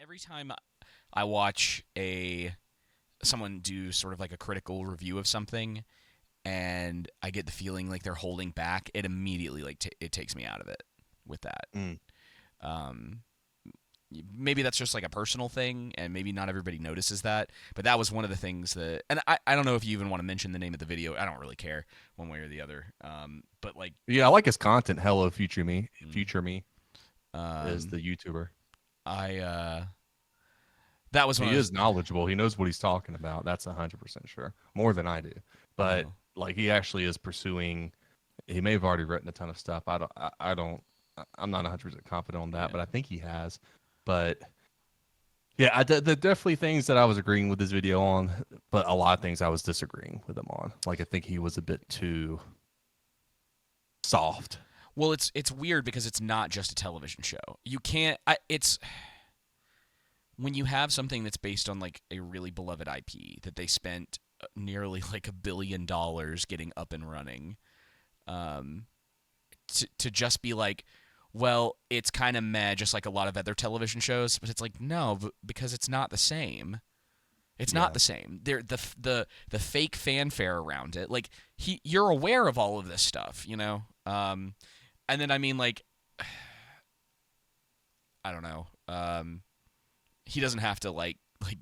every time I watch a someone do sort of like a critical review of something, and I get the feeling like they're holding back, it immediately it takes me out of it with that. Mm. Um, Maybe that's just like a personal thing, and maybe not everybody notices that. But that was one of the things that, and I don't know if you even want to mention the name of the video. I don't really care one way or the other. But like, Yeah, I like his content. Hello, future me. mm, Future me is um, the YouTuber. I that was one He of those. is knowledgeable. He knows what he's talking about. That's 100% sure. More than I do. But Oh, like, he actually is pursuing. He may have already written a ton of stuff. I don't. I'm not 100% confident on that, yeah. but I think he has. But yeah, the definitely things that I was agreeing with this video on, but a lot of things I was disagreeing with him on. Like, I think he was a bit too soft. Well, it's weird because it's not just a television show. You can't. It's when you have something that's based on like a really beloved IP that they spent nearly like $1 billion getting up and running, um, to just be like, well, it's kind of meh, just like a lot of other television shows. But it's like no, because it's not the same. It's not Yeah. the same. The fake fanfare around it. Like you're aware of all of this stuff, you know. And then I mean like I don't know. He doesn't have to like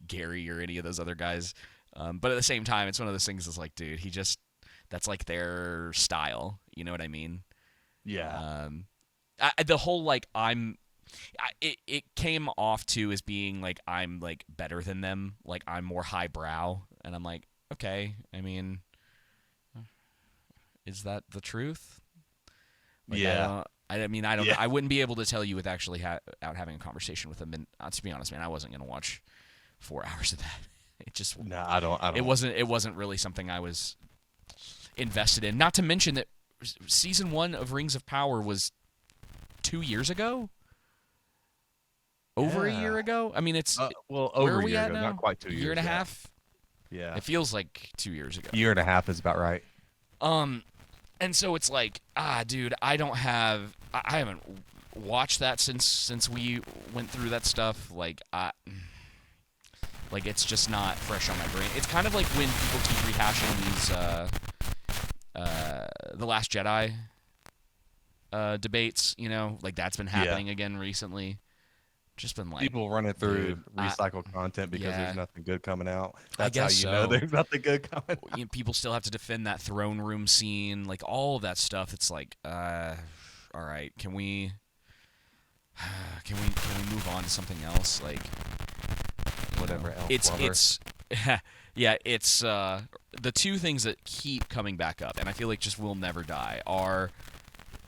Gary or any of those other guys. But at the same time, it's one of those things that's like, dude, he just that's like their style. You know what I mean? Yeah. The whole like it came off to as being like I'm like better than them, like I'm more highbrow, and I'm like, okay, I mean, is that the truth? Like I Yeah. don't. I mean, I don't. Yeah. I wouldn't be able to tell you with actually out having a conversation with him. And to be honest, man, I wasn't gonna watch 4 hours of that. It just No, I don't. I it don't. wasn't it wasn't really something I was invested in. Not to mention that season 1 of Rings of Power was 2 years ago, over a year Yeah. ago. I mean, it's Well, where over are a we year at ago, not now? quite two A year and years a yet. half. Yeah. It feels like 2 years ago. Year and a half is about right. Um, and so it's like, dude, I don't have, I haven't watched that since we went through that stuff. Like it's just not fresh on my brain. It's kind of like when people keep rehashing the Last Jedi debates. You know, like that's been Yeah. happening again recently. Just been like, People running through dude, recycled content because yeah, there's nothing good coming out. I That's how guess you know so. there's nothing good coming out. You know, people still have to defend that throne room scene, like all of that stuff. It's like, all right, can we move on to something else? Like, you know, Whatever else, it's lover. it's yeah, it's the two things that keep coming back up, and I feel like just will never die are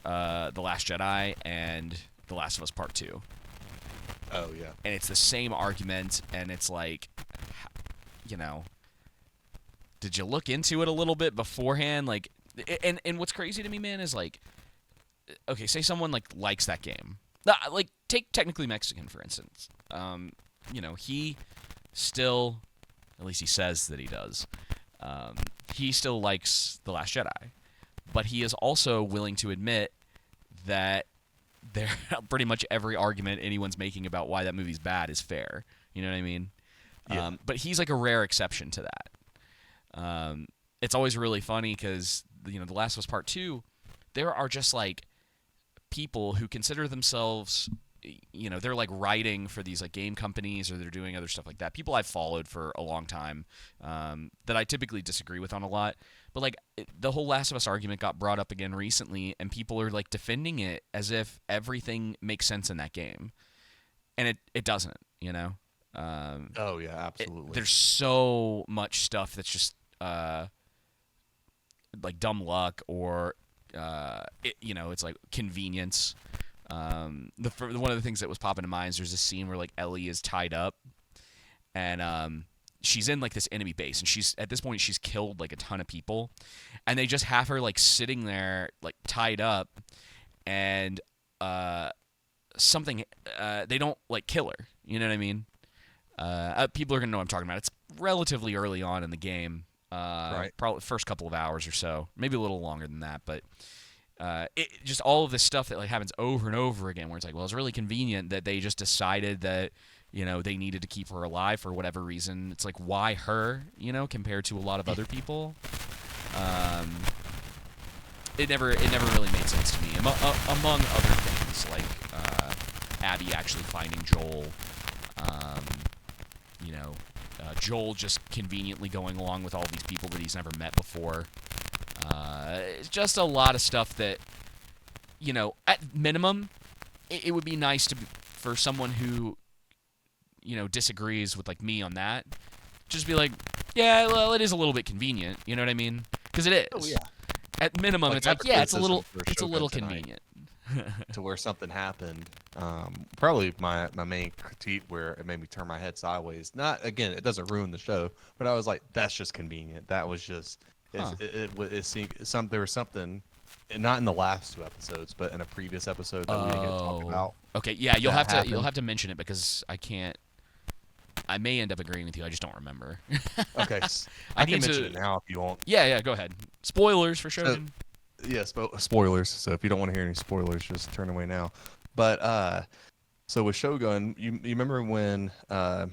the Last Jedi and The Last of Us Part Two, Oh yeah. and it's the same argument, and it's like, you know, did you look into it a little bit beforehand? Like, and what's crazy to me, man, is like, okay, say someone like likes that game. Like, take Technically Mexican for instance. You know, he still, at least he says that he does. He still likes The Last Jedi, but he is also willing to admit that there pretty much every argument anyone's making about why that movie's bad is fair. You know what I mean? Yeah. But he's like a rare exception to that. It's always really funny because you know The Last of Us Part Two, there are just like people who consider themselves, you know, they're like writing for these like game companies or they're doing other stuff like that. People I've followed for a long time, that I typically disagree with on a lot. But like the whole Last of Us argument got brought up again recently, and people are like defending it as if everything makes sense in that game, and it doesn't. You know. Oh yeah, absolutely. There's so much stuff that's just like dumb luck or you know, it's like convenience. One of the things that was popping to mind is there's a scene where like Ellie is tied up and she's in like this enemy base and she's at this point she's killed like a ton of people and they just have her like sitting there like tied up and something they don't like kill her. You know what I mean? People are gonna know what I'm talking about. It's relatively early on in the game, Right. probably first couple of hours or so, maybe a little longer than that. But it just all of this stuff that like happens over and over again, where it's like, well, it's really convenient that they just decided that they needed to keep her alive for whatever reason. It's like, why her, compared to a lot of other people? It never really made sense to me. Among other things, like Abby actually finding Joel, Joel just conveniently going along with all these people that he's never met before. It's just a lot of stuff that, at minimum, it would be nice for someone who, disagrees with like me on that, just be like, yeah, well, it is a little bit convenient. You know what I mean? Because it is. Oh yeah. At minimum, Like, it's like, yeah, it's a little Shogun tonight. convenient. To where something happened. Probably my main critique where it made me turn my head sideways. Not again, it doesn't ruin the show, but I was like, that's just convenient. That was just there was something, not in the last 2 episodes, but in a previous episode that we didn't get to talk about. Okay, yeah, you'll have happened. to mention it because I can't. I may end up agreeing with you. I just don't remember. Okay, I can mention it now if you want. Yeah, go ahead. Spoilers for Shogun. Yeah, spoilers. So if you don't want to hear any spoilers, just turn away now. But so with Shogun, you remember when I'm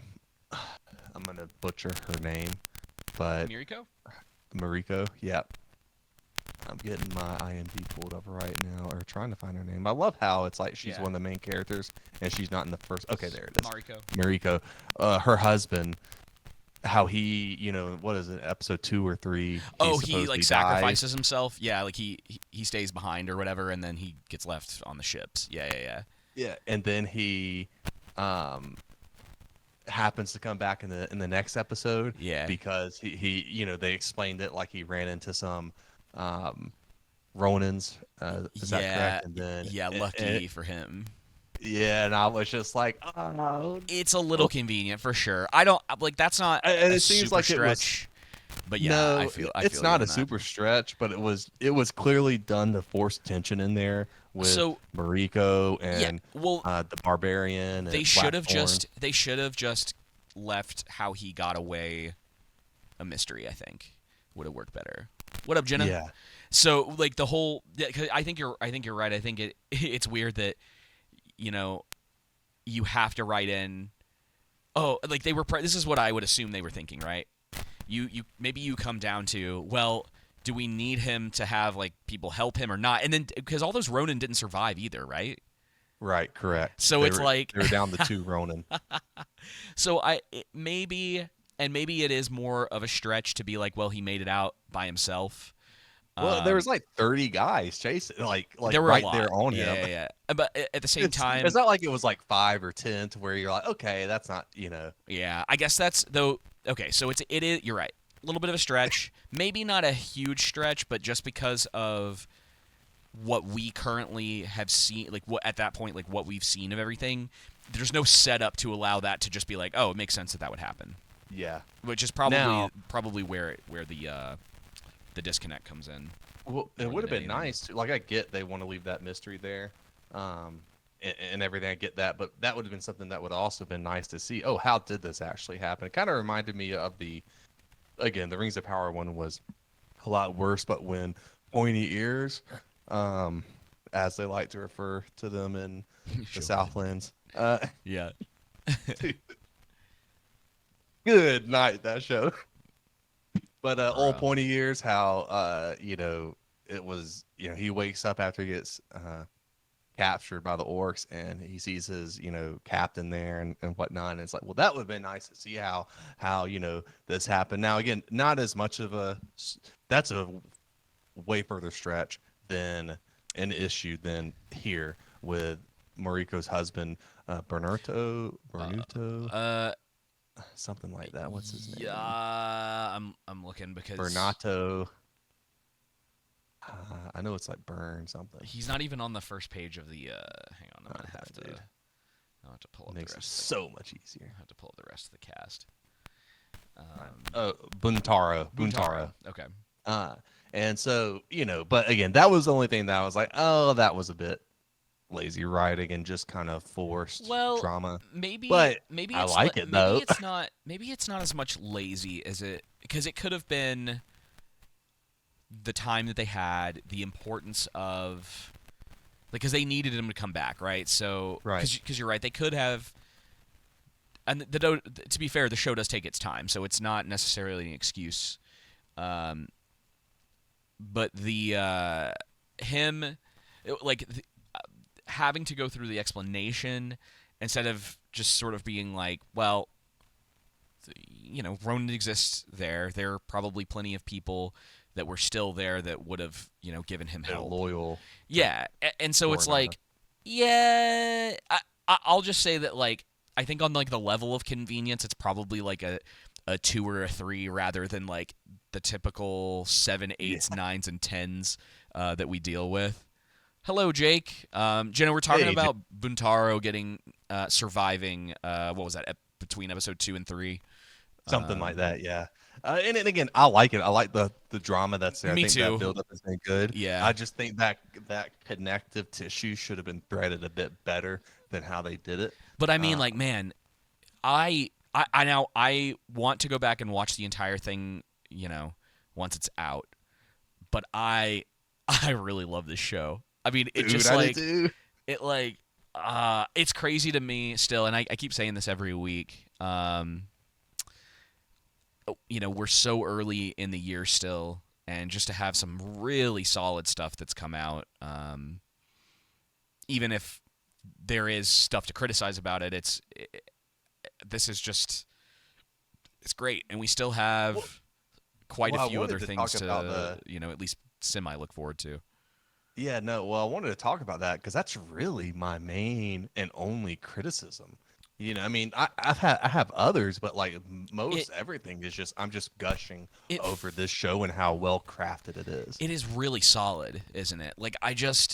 gonna butcher her name, but Mariko. Yeah, I'm getting my IMDb pulled up right now, or trying to find her name. I love how it's like she's one of the main characters, and she's not in the first. Okay, there it is. Mariko. Her husband. How he, what is it, episode 2 or 3? He like sacrifices himself. Yeah, like he stays behind or whatever, and then he gets left on the ships. Yeah. Yeah, and then he happens to come back in the next episode. Yeah, because he they explained it like he ran into some Ronins. Is that correct? And then lucky for him. Yeah, and I was just like, oh. It's a little convenient for sure. I don't like that's not and a it seems super like stretch. But yeah, no, I feel it's not a that. super stretch, but it was clearly done to force tension in there with Mariko and the barbarian. They should have just left how he got away a mystery. I think would have worked better. What up, Jenna? Yeah. So like the whole, cause I think you're right. I think it's weird that you have to write in. Oh, like they were. This is what I would assume they were thinking, right? Maybe you come down to, well, do we need him to have like people help him or not? And then because all those Ronin didn't survive either, right? Right, correct. So it's like they're down to 2 Ronin. So maybe it is more of a stretch to be like, well, he made it out by himself. Well, there was like 30 guys chasing, like there were right a lot. there on him. Yeah. But at the same time, it's not like it was like 5 or 10 to where you're like, okay, that's not, Yeah, I guess that's though. Okay, so it is. You're right. A little bit of a stretch, maybe not a huge stretch, but just because of what we currently have seen, like what at that point, like what we've seen of everything, there's no setup to allow that to just be like, oh, it makes sense that would happen. Yeah, which is probably where the disconnect comes in. Well, it would have been nice. Like, I get they want to leave that mystery there, and everything. I get that, but that would have been something that would also been nice to see. Oh, how did this actually happen? It kind of reminded me of the Rings of Power one was a lot worse, but when pointy ears, as they like to refer to them in the Southlands. Yeah. Good night, that show. But old pointy ears, how it was, he wakes up after he gets captured by the orcs, and he sees his captain there and whatnot, and it's like, well, that would have been nice to see how this happened. Now again, not as much of that's a way further stretch than an issue than here with Mariko's husband, Bernuto, something like that. What's his name? Yeah, I'm looking because Bernato. I know it's like Burn something. He's not even on the first page of the. Hang on, I'm gonna have to. I'll have to pull up Makes the rest. It so much easier. I have to pull up the rest of the cast. Buntaro. Okay. And so but again, that was the only thing that I was like, oh, that was a bit lazy writing and just kind of forced drama. Maybe I like it though. Maybe it's not as much lazy as it, because it could have been the time that they had, the importance of, because they needed him to come back, right? So because you're right, they could have and to be fair, the show does take its time, so it's not necessarily an excuse. Um, but the him like having to go through the explanation instead of just sort of being like, well, Ronan exists there. There are probably plenty of people that were still there that would have, given him They're help. loyal. Yeah, and so it's Toranaga. like, yeah, I'll just say that like I think on like the level of convenience, it's probably like a 2 or a 3 rather than like the typical 7, 8s, 9s, and 10s that we deal with. Hello, Jake. Jenna, we're talking Hey, about Buntaro getting surviving. What was that between episode 2 and 3? something like that, yeah. And again, I like it. I like the drama that's there. I Me think too. that build up has been good. Yeah. I just think that connective tissue should have been threaded a bit better than how they did it. But I mean, like, man, I want to go back and watch the entire thing, once it's out. But I really love this show. I mean, it Dude, just I like did too. it like it's crazy to me still, and I keep saying this every week. We're so early in the year still, and just to have some really solid stuff that's come out, even if there is stuff to criticize about it, this is just it's great, and we still have quite Well, a I few wanted other to things talk about to at least semi look forward to. Yeah, no. Well, I wanted to talk about that because that's really my main and only criticism. I mean, I have others, but like most everything is just I'm just gushing over this show and how well crafted it is. It is really solid, isn't it? Like the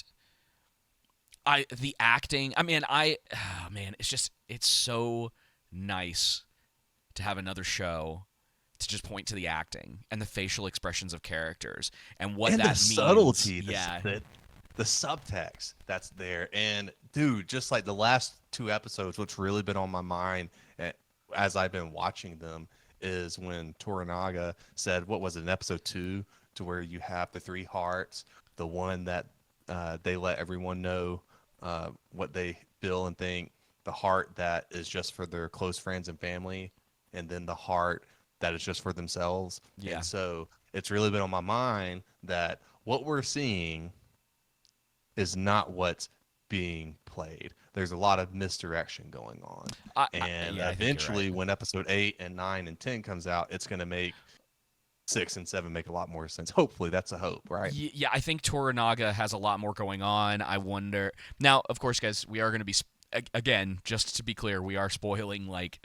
acting. I mean, it's so nice to have another show to just point to the acting and the facial expressions of characters and what And that the means. subtlety, Yeah. the subtext that's there. And dude, just like the last 2 episodes, what's really been on my mind as I've been watching them is when Toranaga said, what was it, in episode 2, to where you have the 3 hearts, the one that they let everyone know what they feel and think, the heart that is just for their close friends and family, and then the heart that is just for themselves. Yeah. And so it's really been on my mind that what we're seeing is not what's being played. There's a lot of misdirection going on. And I think you're eventually right. when episode 8 and 9 and 10 comes out, it's going to make 6 and 7 make a lot more sense. Hopefully, that's a hope, right? Yeah, I think Toranaga has a lot more going on. I wonder. Now, of course, guys, we are going to be again, just to be clear, we are spoiling like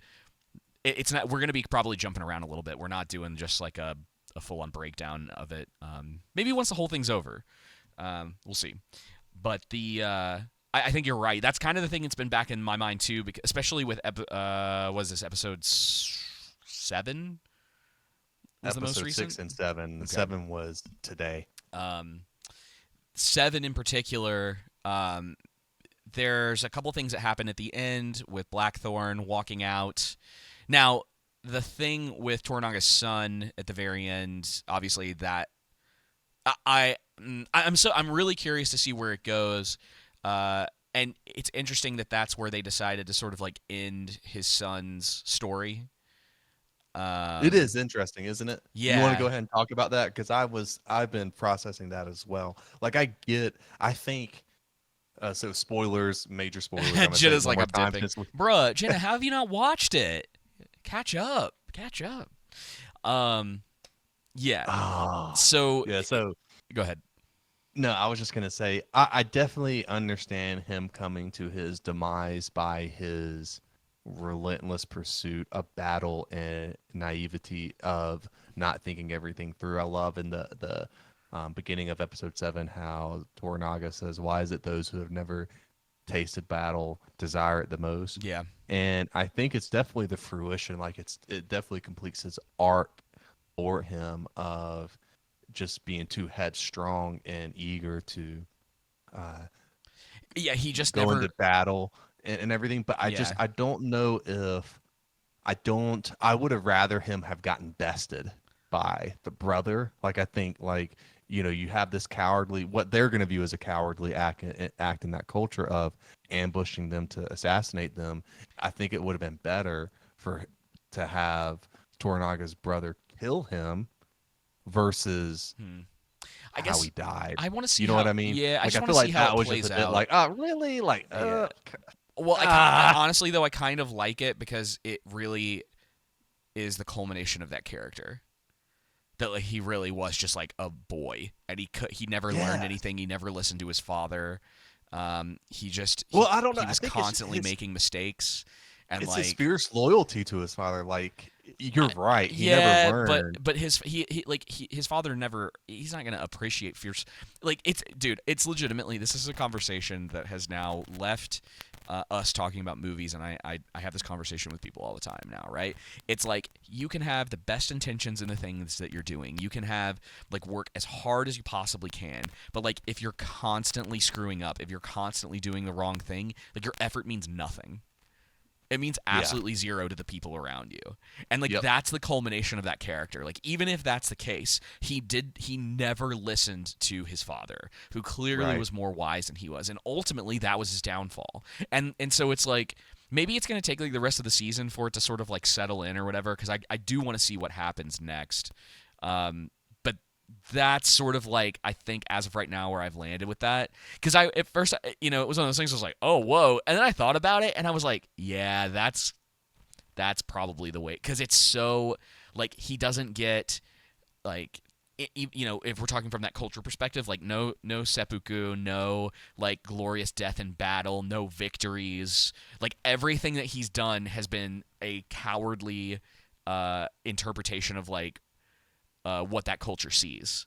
it's not. We're going to be probably jumping around a little bit. We're not doing just like a full on breakdown of it. Maybe once the whole thing's over, we'll see. But I think you're right. That's kind of the thing that's been back in my mind too, because, especially with was this episode 7? Was Episode the most recent? 6 and 7. Okay. 7 was today. 7 in particular. There's a couple things that happen at the end with Blackthorn walking out. Now, the thing with Toranaga's son at the very end, obviously that I'm really curious to see where it goes. And it's interesting that that's where they decided to sort of like end his son's story. It is interesting, isn't it? Yeah. You want to go ahead and talk about that? Because I've been processing that as well. Like I think, so spoilers, major spoilers. I'm gonna say it Jenna's one like, more I'm time dipping. since Bruh, Jenna, how have you not watched it? Catch up. Yeah. So yeah, so go ahead. no, I was just gonna say I definitely understand him coming to his demise by his relentless pursuit of battle and naivety of not thinking everything through. I love in the beginning of episode 7 how Toranaga says, "Why is it those who have never tasted battle desire it the most?" Yeah. And I think it's definitely the fruition. Like it definitely completes his arc for him of just being too headstrong and eager to Yeah, he just go never into battle and everything. But I don't know if I would have rather him have gotten bested by the brother. Like I think like you have this cowardly, what they're going to view as a cowardly act in that culture of ambushing them to assassinate them. I think it would have been better to have Toranaga's brother kill him versus I how guess he died. I want to see You know how. what I mean? Yeah, I Like just I want feel to see like how that it was just plays a bit out. like, oh really? Like Yeah. Well, honestly though, I kind of like it because it really is the culmination of that character. That like, he really was just like a boy, and he never learned yeah. anything. He never listened to his father. Well, I don't know. He I was think constantly making mistakes, and it's his like fierce loyalty to his father. Like you're right. He never yeah, learned. but his father never. He's not gonna appreciate fierce. Like it's dude. It's legitimately this is a conversation that has now left us talking about movies, and I have this conversation with people all the time now, right? It's like you can have the best intentions in the things that you're doing. You can have like work as hard as you possibly can, but like if you're constantly screwing up, if you're constantly doing the wrong thing, like your effort means nothing. It means absolutely zero to the people around you. And like that's the culmination of that character. Like even if that's the case, he never listened to his father, who clearly was more wise than he was. And ultimately that was his downfall. And so it's like maybe it's going to take like the rest of the season for it to sort of like settle in or whatever, cuz I do want to see what happens next. But that's sort of like I think as of right now where I've landed with that, because I at first it was one of those things I was like, oh whoa, and then I thought about it and I was like, yeah, that's probably the way, because it's so like he doesn't get like if we're talking from that culture perspective, like no seppuku, no like glorious death in battle, no victories, like everything that he's done has been a cowardly interpretation of like what that culture sees.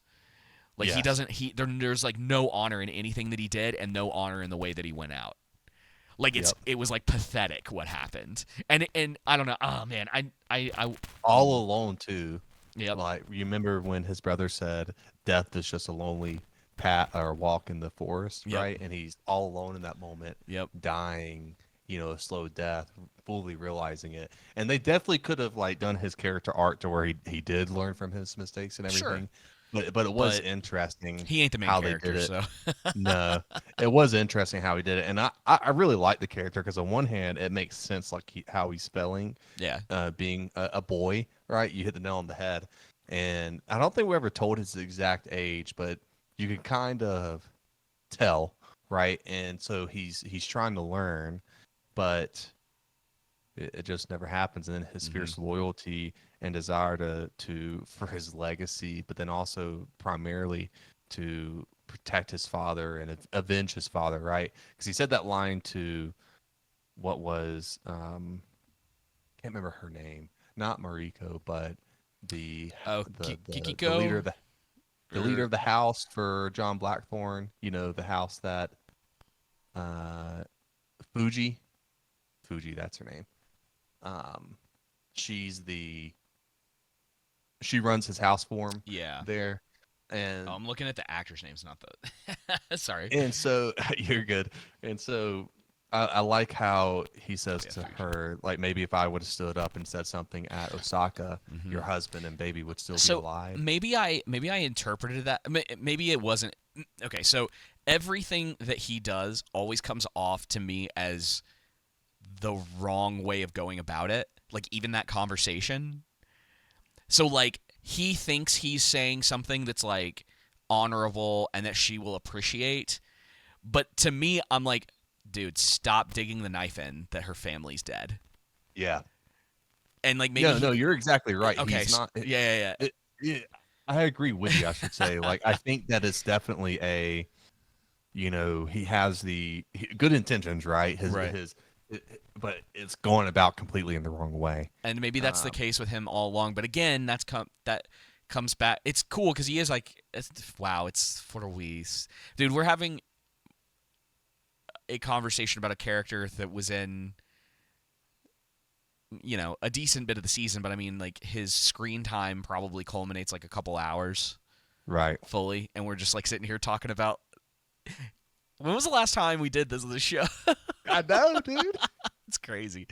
Like he doesn't there's like no honor in anything that he did and no honor in the way that he went out. Like it was like pathetic what happened. And I don't know. Oh man, I all alone too. Yep. Like you remember when his brother said death is just a lonely path or walk in the forest, right? And he's all alone in that moment, dying, a slow death, fully realizing it. And they definitely could have like done his character arc to where he did learn from his mistakes and everything. But it was interesting. He ain't the main character, so no, it was interesting how he did it, and I really like the character because on one hand it makes sense like how he's spelling, being a boy, right? You hit the nail on the head, and I don't think we ever told his exact age, but you can kind of tell, right? And so he's trying to learn, but it just never happens. And then his fierce loyalty and desire to for his legacy, but then also primarily to protect his father and avenge his father, right? Because he said that line to what was can't remember her name, not Mariko, but the Kikiko? The leader of the house for John Blackthorne. The house that Fuji, that's her name. She runs his house for him. Yeah. There. And I'm looking at the actor's names, not the sorry. And so you're good. And so I like how he says to her, like, maybe if I would have stood up and said something at Osaka, your husband and baby would still be alive. Maybe I interpreted that. Maybe it wasn't. Okay, so everything that he does always comes off to me as the wrong way of going about it. Like even that conversation. So like he thinks he's saying something that's like honorable and that she will appreciate. But to me, I'm like, dude, stop digging the knife in that her family's dead. Yeah. And like maybe no, you're exactly right. Okay. He's not. Yeah. I agree with you. I should say. Like I think that it's definitely a, he has the good intentions, right? But it's going about completely in the wrong way. And maybe that's the case with him all along. But again, that comes back. It's cool because he is like, wow, it's for Luis. Dude, we're having a conversation about a character that was in, a decent bit of the season. But I mean, like his screen time probably culminates like a couple hours. Right. Fully. And we're just like sitting here talking about, when was the last time we did this on the show? I know, dude. It's crazy.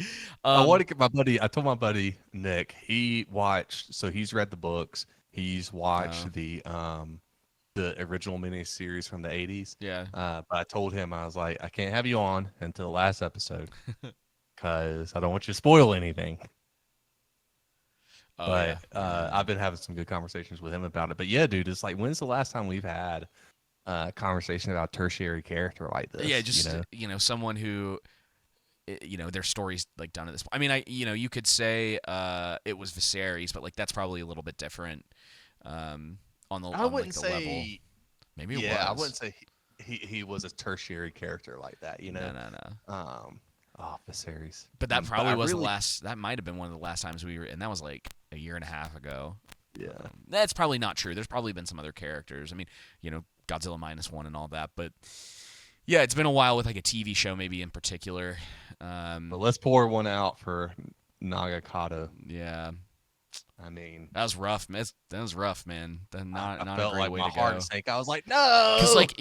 I want to get I told my buddy Nick, he watched, so he's read the books. He's watched the the original miniseries from the 80s. Yeah. But I told him, I was like, I can't have you on until the last episode because I don't want you to spoil anything. Oh yeah. But I've been having some good conversations with him about it. But yeah, dude, it's like, when's the last time we've had a conversation about a tertiary character like this? Yeah, just you know? someone who their story's like done at this point. I mean, you could say it was Viserys, but like that's probably a little bit different I on like wouldn't the level. say. Maybe it Yeah, I was. wouldn't say he was a tertiary character like that. You know. No. Oh, Viserys. But that But probably I was the really, last. That might have been one of the last times we were, and that was like a year and a half ago. yeah. That's probably not true. There's probably been some other characters. I mean, Godzilla -1 and all that, but yeah, it's been a while with like a TV show maybe in particular. But let's pour one out for Nagakato. Yeah, I mean, that was rough. That was rough, man. I Not a felt great like way my to go. heart sank. I was like, no, Because like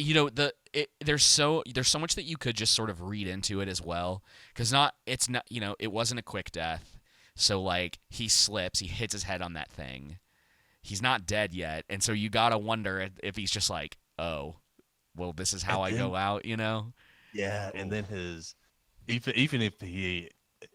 there's so much that you could just sort of read into it as well. Because it's not it wasn't a quick death. So like he slips, he hits his head on that thing. He's not dead yet, and so you gotta wonder if he's just like, oh, well, this is how I go out, Yeah, and then even if he,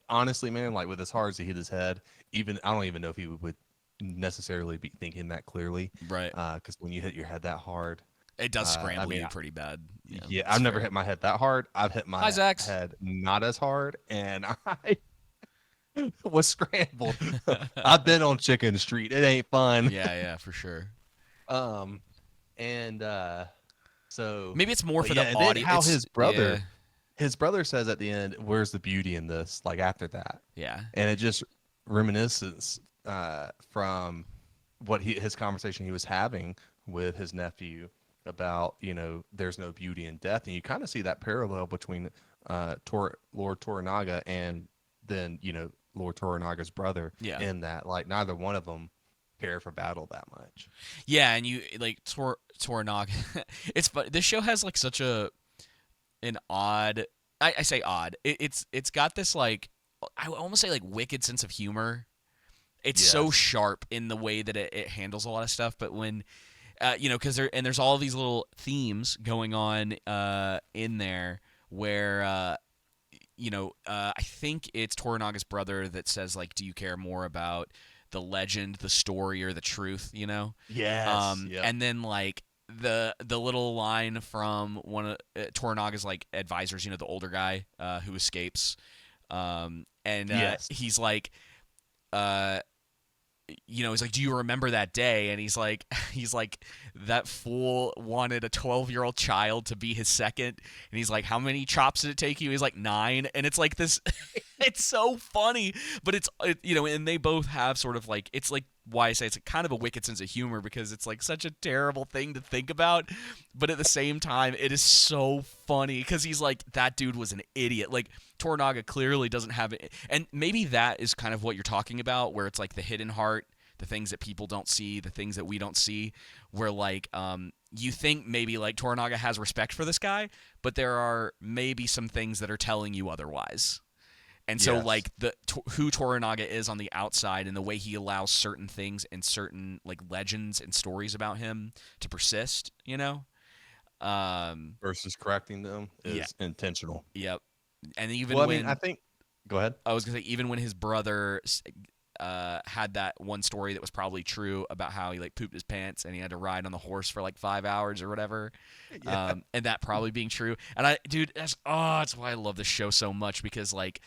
honestly, man, like with as hard as he hit his head, even I don't even know if he would necessarily be thinking that clearly, Right. Because when you hit your head that hard, It does scramble I mean, you pretty bad. yeah, that's I've never fair. hit my head that hard. I've hit my Hi, Zax. head not as hard, and I was scrambled. I've been on Chicken Street. It ain't fun. Yeah, for sure. Um, and so Maybe it's more but for yeah, the and then audience. how his brother says at the end, "Where's the beauty in this?" Like after that, Yeah. and it just reminiscence from what his conversation he was having with his nephew about there's no beauty in death, and you kind of see that parallel between Lord Toranaga and then Lord Toranaga's brother. Yeah. In that, like, neither one of them care for battle that much. Yeah, and you like Toranaga. It's but this show has like such an odd. I say odd. It's got this like I would almost say like wicked sense of humor. It's so Yes. sharp in the way that it handles a lot of stuff, but when because there's all these little themes going on in there where I think it's Toranaga's brother that says like, do you care more about the legend, the story, or the truth? Yes. Yep. And then like the little line from one of Toranaga's like advisors, the older guy who escapes, and Yes. he's like, he's like, do you remember that day? And he's like, that fool wanted a 12-year-old child to be his second. And he's like, how many chops did it take you? He's like 9. And it's like this, it's so funny, but and they both have sort of like, it's like why I say it's kind of a wicked sense of humor because it's like such a terrible thing to think about. But at the same time, it is so funny because he's like, that dude was an idiot. Like, Toranaga clearly doesn't have it. And maybe that is kind of what you're talking about, where it's like the hidden heart, the things that people don't see, the things that we don't see, where like you think maybe like Toranaga has respect for this guy, but there are maybe some things that are telling you otherwise. And so Yes. like who Toranaga is on the outside and the way he allows certain things and certain like legends and stories about him to persist, Versus correcting them is intentional. Yep. And even Well, I when mean, I think. Go ahead. I was gonna say, even when his brother had that one story that was probably true about how he like pooped his pants and he had to ride on the horse for like 5 hours or whatever, Yeah. and that probably being true. And dude, that's why I love this show so much because like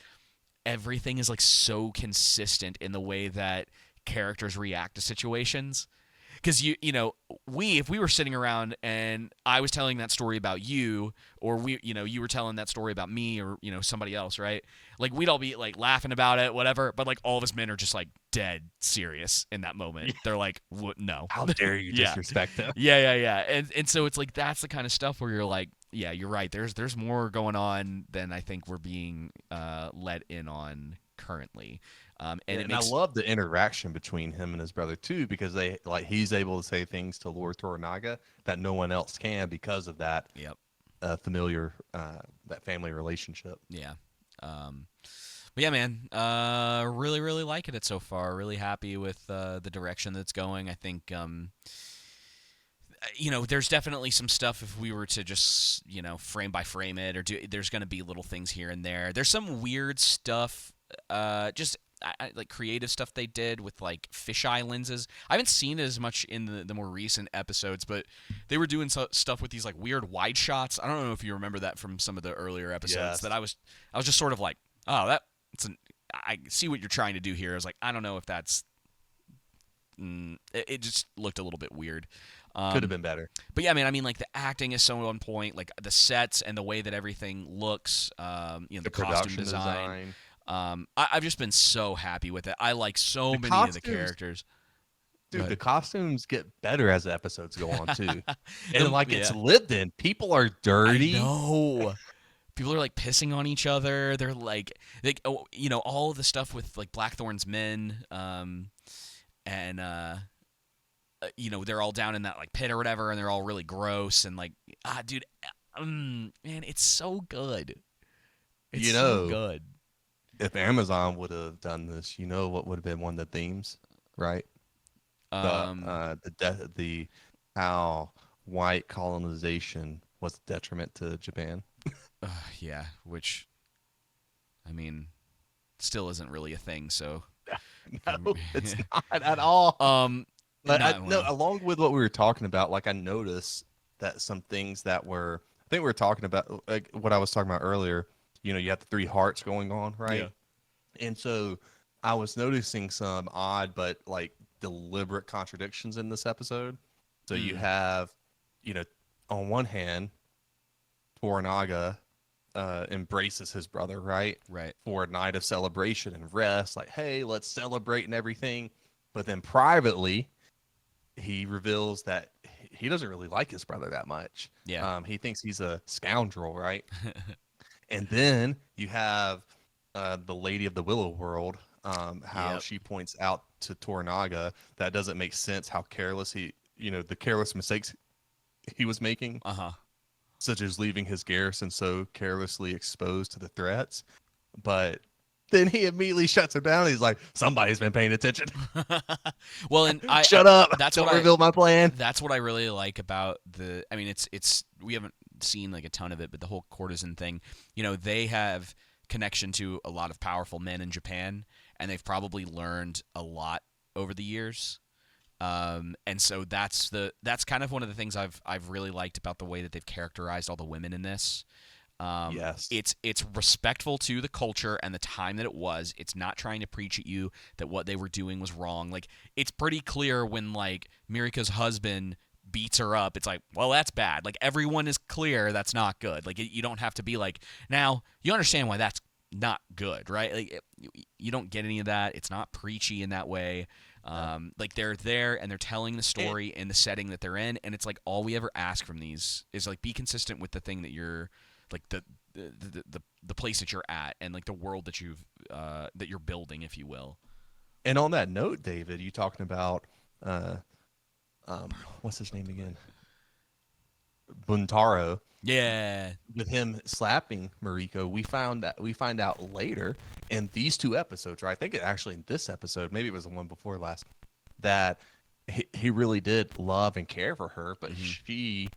everything is like so consistent in the way that characters react to situations. Because if we were sitting around and I was telling that story about you, or you were telling that story about me, or somebody else, right? Like we'd all be like laughing about it, whatever. But like all of us men are just like dead serious in that moment. They're like, no, How dare you Yeah. disrespect them? yeah. And so it's like that's the kind of stuff where you're like, yeah, you're right. There's more going on than I think we're being let in on currently. And I love the interaction between him and his brother too, because he's able to say things to Lord Toranaga that no one else can because of that familiar that family relationship. Yeah. But yeah, man, really, really liking it so far. Really happy with the direction that's going. I think there's definitely some stuff if we were to just, frame by frame it or there's going to be little things here and there. There's some weird stuff, just like creative stuff they did with like fisheye lenses. I haven't seen it as much in the more recent episodes, but they were doing stuff with these like weird wide shots. I don't know if you remember that from some of the earlier episodes. Yes. That I was just sort of like, oh, I see what you're trying to do here. I was like, I don't know if that's. It just looked a little bit weird. Could have been better. But yeah, I mean, like the acting is so on point, like the sets and the way that everything looks, the costume design. I've just been so happy with it. I like so many of the characters. Dude, the costumes get better as the episodes go on too. And like it's lived in. People are dirty. I know. People are like pissing on each other. They're like, all of the stuff with like Blackthorn's men, and they're all down in that like pit or whatever, and they're all really gross and like, dude, man, it's so good. It's so good. If Amazon would have done this, what would have been one of the themes, right? The how white colonization was a detriment to Japan. Yeah, which, I mean, still isn't really a thing. So no, it's not at all. But along with what we were talking about, like I noticed that some things that were, I think we were talking about, like what I was talking about earlier. You have the three hearts going on, right? Yeah. And so I was noticing some odd but like deliberate contradictions in this episode. So you have, on one hand, Toranaga embraces his brother, right? Right. For a night of celebration and rest, like, hey, let's celebrate and everything. But then privately, he reveals that he doesn't really like his brother that much. Yeah. He thinks he's a scoundrel, right? And then you have the Lady of the Willow World, how she points out to Toranaga that doesn't make sense how careless the careless mistakes he was making. Such as leaving his garrison so carelessly exposed to the threats. But then he immediately shuts her down. He's like, somebody's been paying attention. Well, and shut up. Don't reveal my plan. That's what I really like about it's we haven't seen like a ton of it, but the whole courtesan thing, they have connection to a lot of powerful men in Japan, and they've probably learned a lot over the years. And so that's kind of one of the things I've really liked about the way that they've characterized all the women in this. Yes. It's respectful to the culture and the time that it was. It's not trying to preach at you that what they were doing was wrong. Like, it's pretty clear when like Mirika's husband beats her up. It's like, well, that's bad. Like, everyone is clear that's not good. Like, you don't have to be like, now you understand why that's not good, right? Like, you don't get any of that. It's not preachy in that way. Like, they're there and they're telling the story in the setting that they're in, and it's like all we ever ask from these is like be consistent with the thing that you're like the place that you're at and like the world that you're building, if you will. And on that note, David, you talking about what's his name again? Buntaro. Yeah. With him slapping Mariko, we find out later in these two episodes, right? I think actually in this episode, maybe it was the one before last, that he really did love and care for her, but she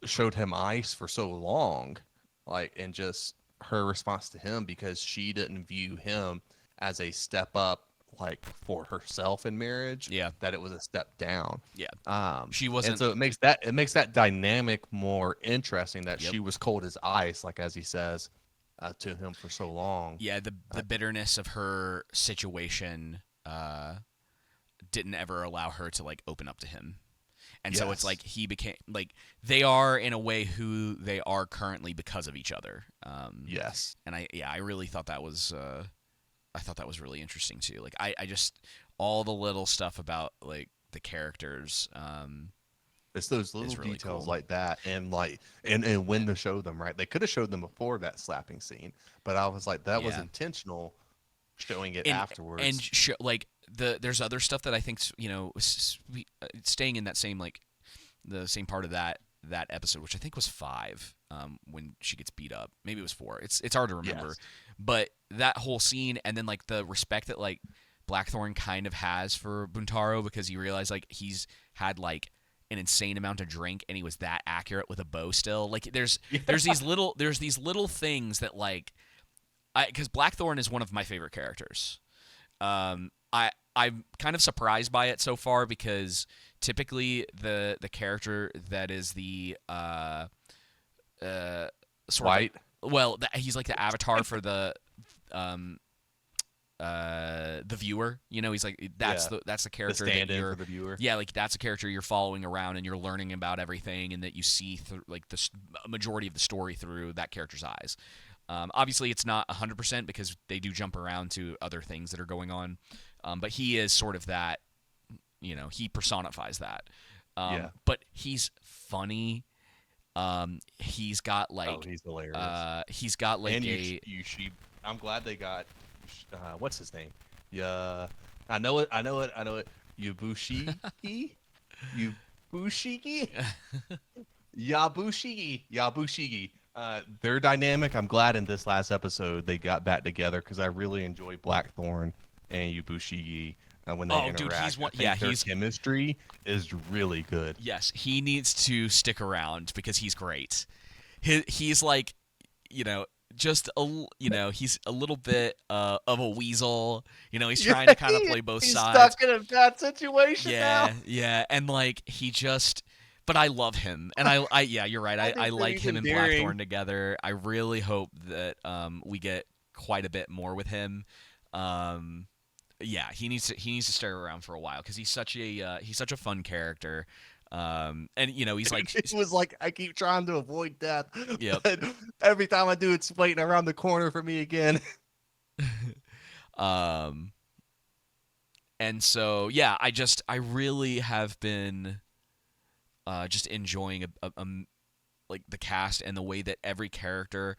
showed him ice for so long, like, and just her response to him, because she didn't view him as a step up, like, for herself in marriage, that it was a step down. She wasn't, and so it makes that dynamic more interesting, that she was cold as ice, like as he says to him for so long. The bitterness of her situation didn't ever allow her to like open up to him. And so it's like he became like they are in a way who they are currently because of each other. And I really thought that was really interesting too. Like I just all the little stuff about like the characters. It's those little really details cool. Like that, and like and when to show them, right? They could have showed them before that slapping scene, but I was like, that was intentional, showing it afterwards. And like there's other stuff that I think staying in that same like the same part of that episode, which I think was 5, when she gets beat up. Maybe it was 4. It's hard to remember, but that whole scene, and then like the respect that like Blackthorn kind of has for Buntaro, because you realize like he's had like an insane amount of drink and he was that accurate with a bow still. Like there's Yeah. there's these little things that like because Blackthorn is one of my favorite characters. I'm kind of surprised by it so far because typically the character that is the sort White. of well he's like the avatar for um the viewer, you know, he's like that's Yeah. the The character that stand-in you're for the viewer. yeah, like that's a character you're following around and you're learning about everything and that you see through like the majority of the story through that character's eyes. Obviously it's not 100% because they do jump around to other things that are going on, but he is sort of that, you know, he personifies that. Yeah. But he's funny. He's got like Oh, he's hilarious. he's got like And a I'm glad they got what's his name? Yeah, I know it. Yabushiki, Yabushiki, Yabushiki. Their dynamic. I'm glad in this last episode they got back together because I really enjoy Blackthorn and Yabushiki when they interact. Dude, he's one. I think Yeah, their he's chemistry is really good. yes. He needs to stick around because he's great. He's like, you know, he's a little bit of a weasel. You know, he's trying to kind of play both he's sides. stuck in a bad situation Yeah, now. yeah, and like he just. But I love him, and I yeah, you're right. I think I that like he's him and endearing. Blackthorn together. I really hope that we get quite a bit more with him. Yeah, he needs to stay around for a while because he's such a fun character. And you know he's like It was like I keep trying to avoid death. Yep. But every time I do, it's waiting around the corner for me again. And so yeah, I really have been just enjoying like the cast and the way that every character,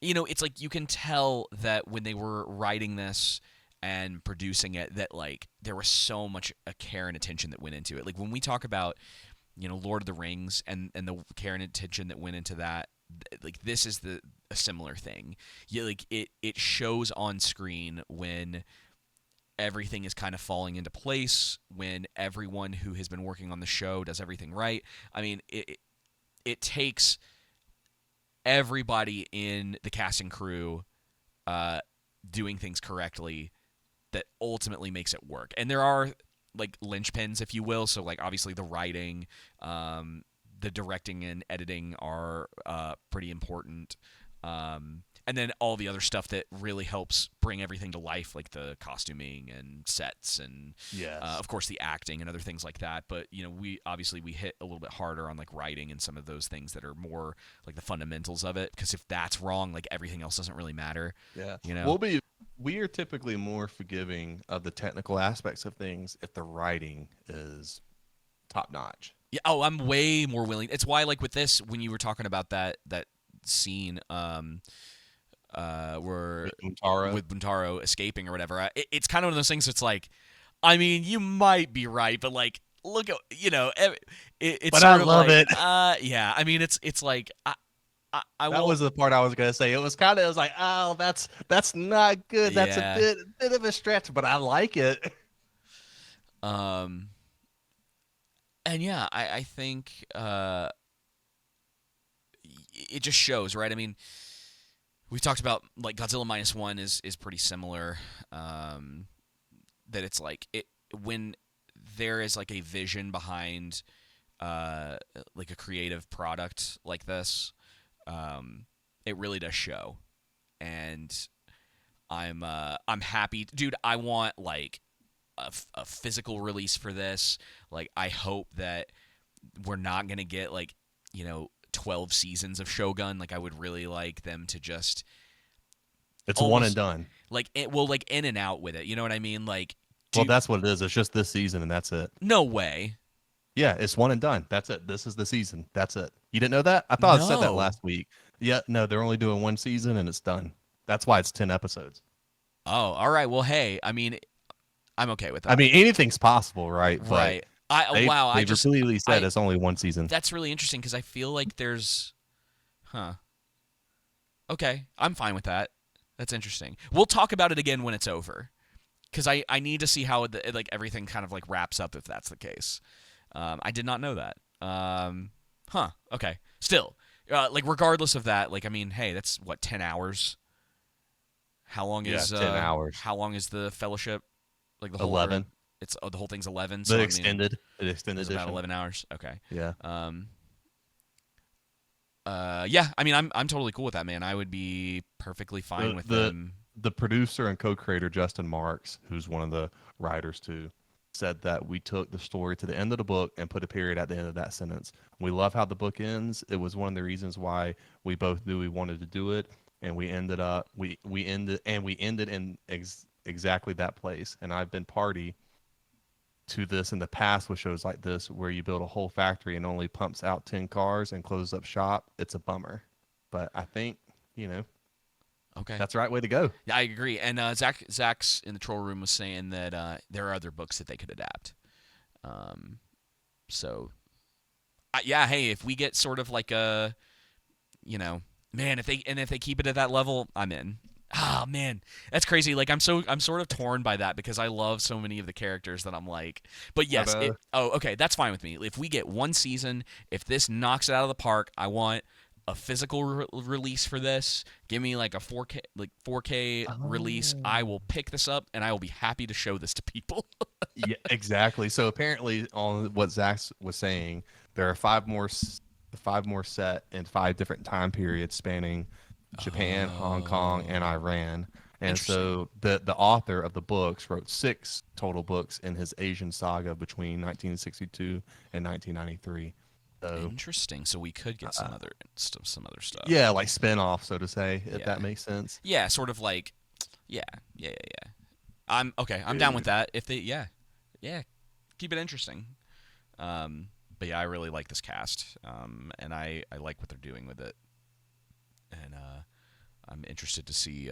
you know, it's like you can tell that when they were writing this and producing it that like there was so much care and attention that went into it. Like when we talk about, you know, Lord of the Rings and the care and attention that went into that, like this is a similar thing. Yeah, like it shows on screen when everything is kind of falling into place, when everyone who has been working on the show does everything right. I mean, it takes everybody in the cast and crew doing things correctly that ultimately makes it work. And there are like linchpins, if you will. So like obviously the writing, the directing and editing are pretty important. And then all the other stuff that really helps bring everything to life, like the costuming and sets and, Yes. of course, the acting and other things like that. But, you know, we hit a little bit harder on, like, writing and some of those things that are more, like, the fundamentals of it. Because if that's wrong, like, everything else doesn't really matter. Yeah. You know? We are typically more forgiving of the technical aspects of things if the writing is top notch. Yeah. Oh, I'm way more willing. It's why, like, with this, when you were talking about that scene, where with Buntaro escaping or whatever, it's kind of one of those things that's like, I mean, you might be right, but like, look at, you know, it's But sort I of love like, it. Yeah, I mean, it's like I That will. was the part I was gonna say. It was like, oh, that's not good. That's Yeah. a bit of a stretch, but I like it. And yeah, I think it just shows, right? I mean, we've talked about like Godzilla -1 is pretty similar. That it's like when there is like a vision behind like a creative product like this, it really does show. And I'm happy, dude. I want like a physical release for this. Like I hope that we're not gonna get like, you know, 12 seasons of Shogun. Like I would really like them to just It's almost, one and done. like like in and out with it. You know what I mean? Like, Well, that's what it is. It's just this season and that's it. no way. Yeah, it's one and done. That's it. This is the season. That's it. You didn't know that? I thought I said that No. last week. Yeah, no, they're only doing one season and it's done. That's why it's 10 episodes. Oh, all right. Well, hey, I mean, I'm okay with that. I mean, anything's possible, right? But right. They just repeatedly said I- it's only one season. That's really interesting because I feel like there's, Okay, I'm fine with that. That's interesting. We'll talk about it again when it's over, because I need to see how like everything kind of like wraps up if that's the case. I did not know that. Huh. Okay. Still, like regardless of that, like I mean, hey, that's what 10 hours. Yeah, 10 hours. How long is the fellowship? Like the whole 11. it's the whole thing's 11. So The I mean, extended it's about edition. 11 hours. Okay. Yeah. Yeah. I mean, I'm totally cool with that, man. I would be perfectly fine The with the them. the producer and co-creator Justin Marks, who's one of the writers too, said that we took the story to the end of the book and put a period at the end of that sentence. We love how the book ends. It was one of the reasons why we both knew we wanted to do it, and we ended in exactly that place. And I've been party to this in the past with shows like this where you build a whole factory and only pumps out 10 cars and closes up shop. It's a bummer. But I think, Okay. that's the right way to go. Yeah, I agree. And Zach's in the troll room was saying that there are other books that they could adapt. Um, so, yeah, hey, if we get sort of like a, man, if they keep it at that level, I'm in. Ah, man, that's crazy. Like I'm sort of torn by that because I love so many of the characters that I'm like. But yes, okay, that's fine with me. If we get one season, if this knocks it out of the park, I want a physical release for this. Give me like a 4K release. I will pick this up and I will be happy to show this to people. Yeah, exactly. So apparently, on what Zach was saying, there are five more set in 5 different time periods spanning Japan, Hong Kong, and Iran. And so the author of the books wrote 6 total books in his Asian saga between 1962 and 1993. So, Interesting. So we could get some other stuff. yeah, like spin-off, so to say, if Yeah. that makes sense. Yeah, sort of like, yeah. I'm okay. I'm down with that. If they, yeah, keep it interesting. But yeah, I really like this cast, and I like what they're doing with it, and I'm interested to see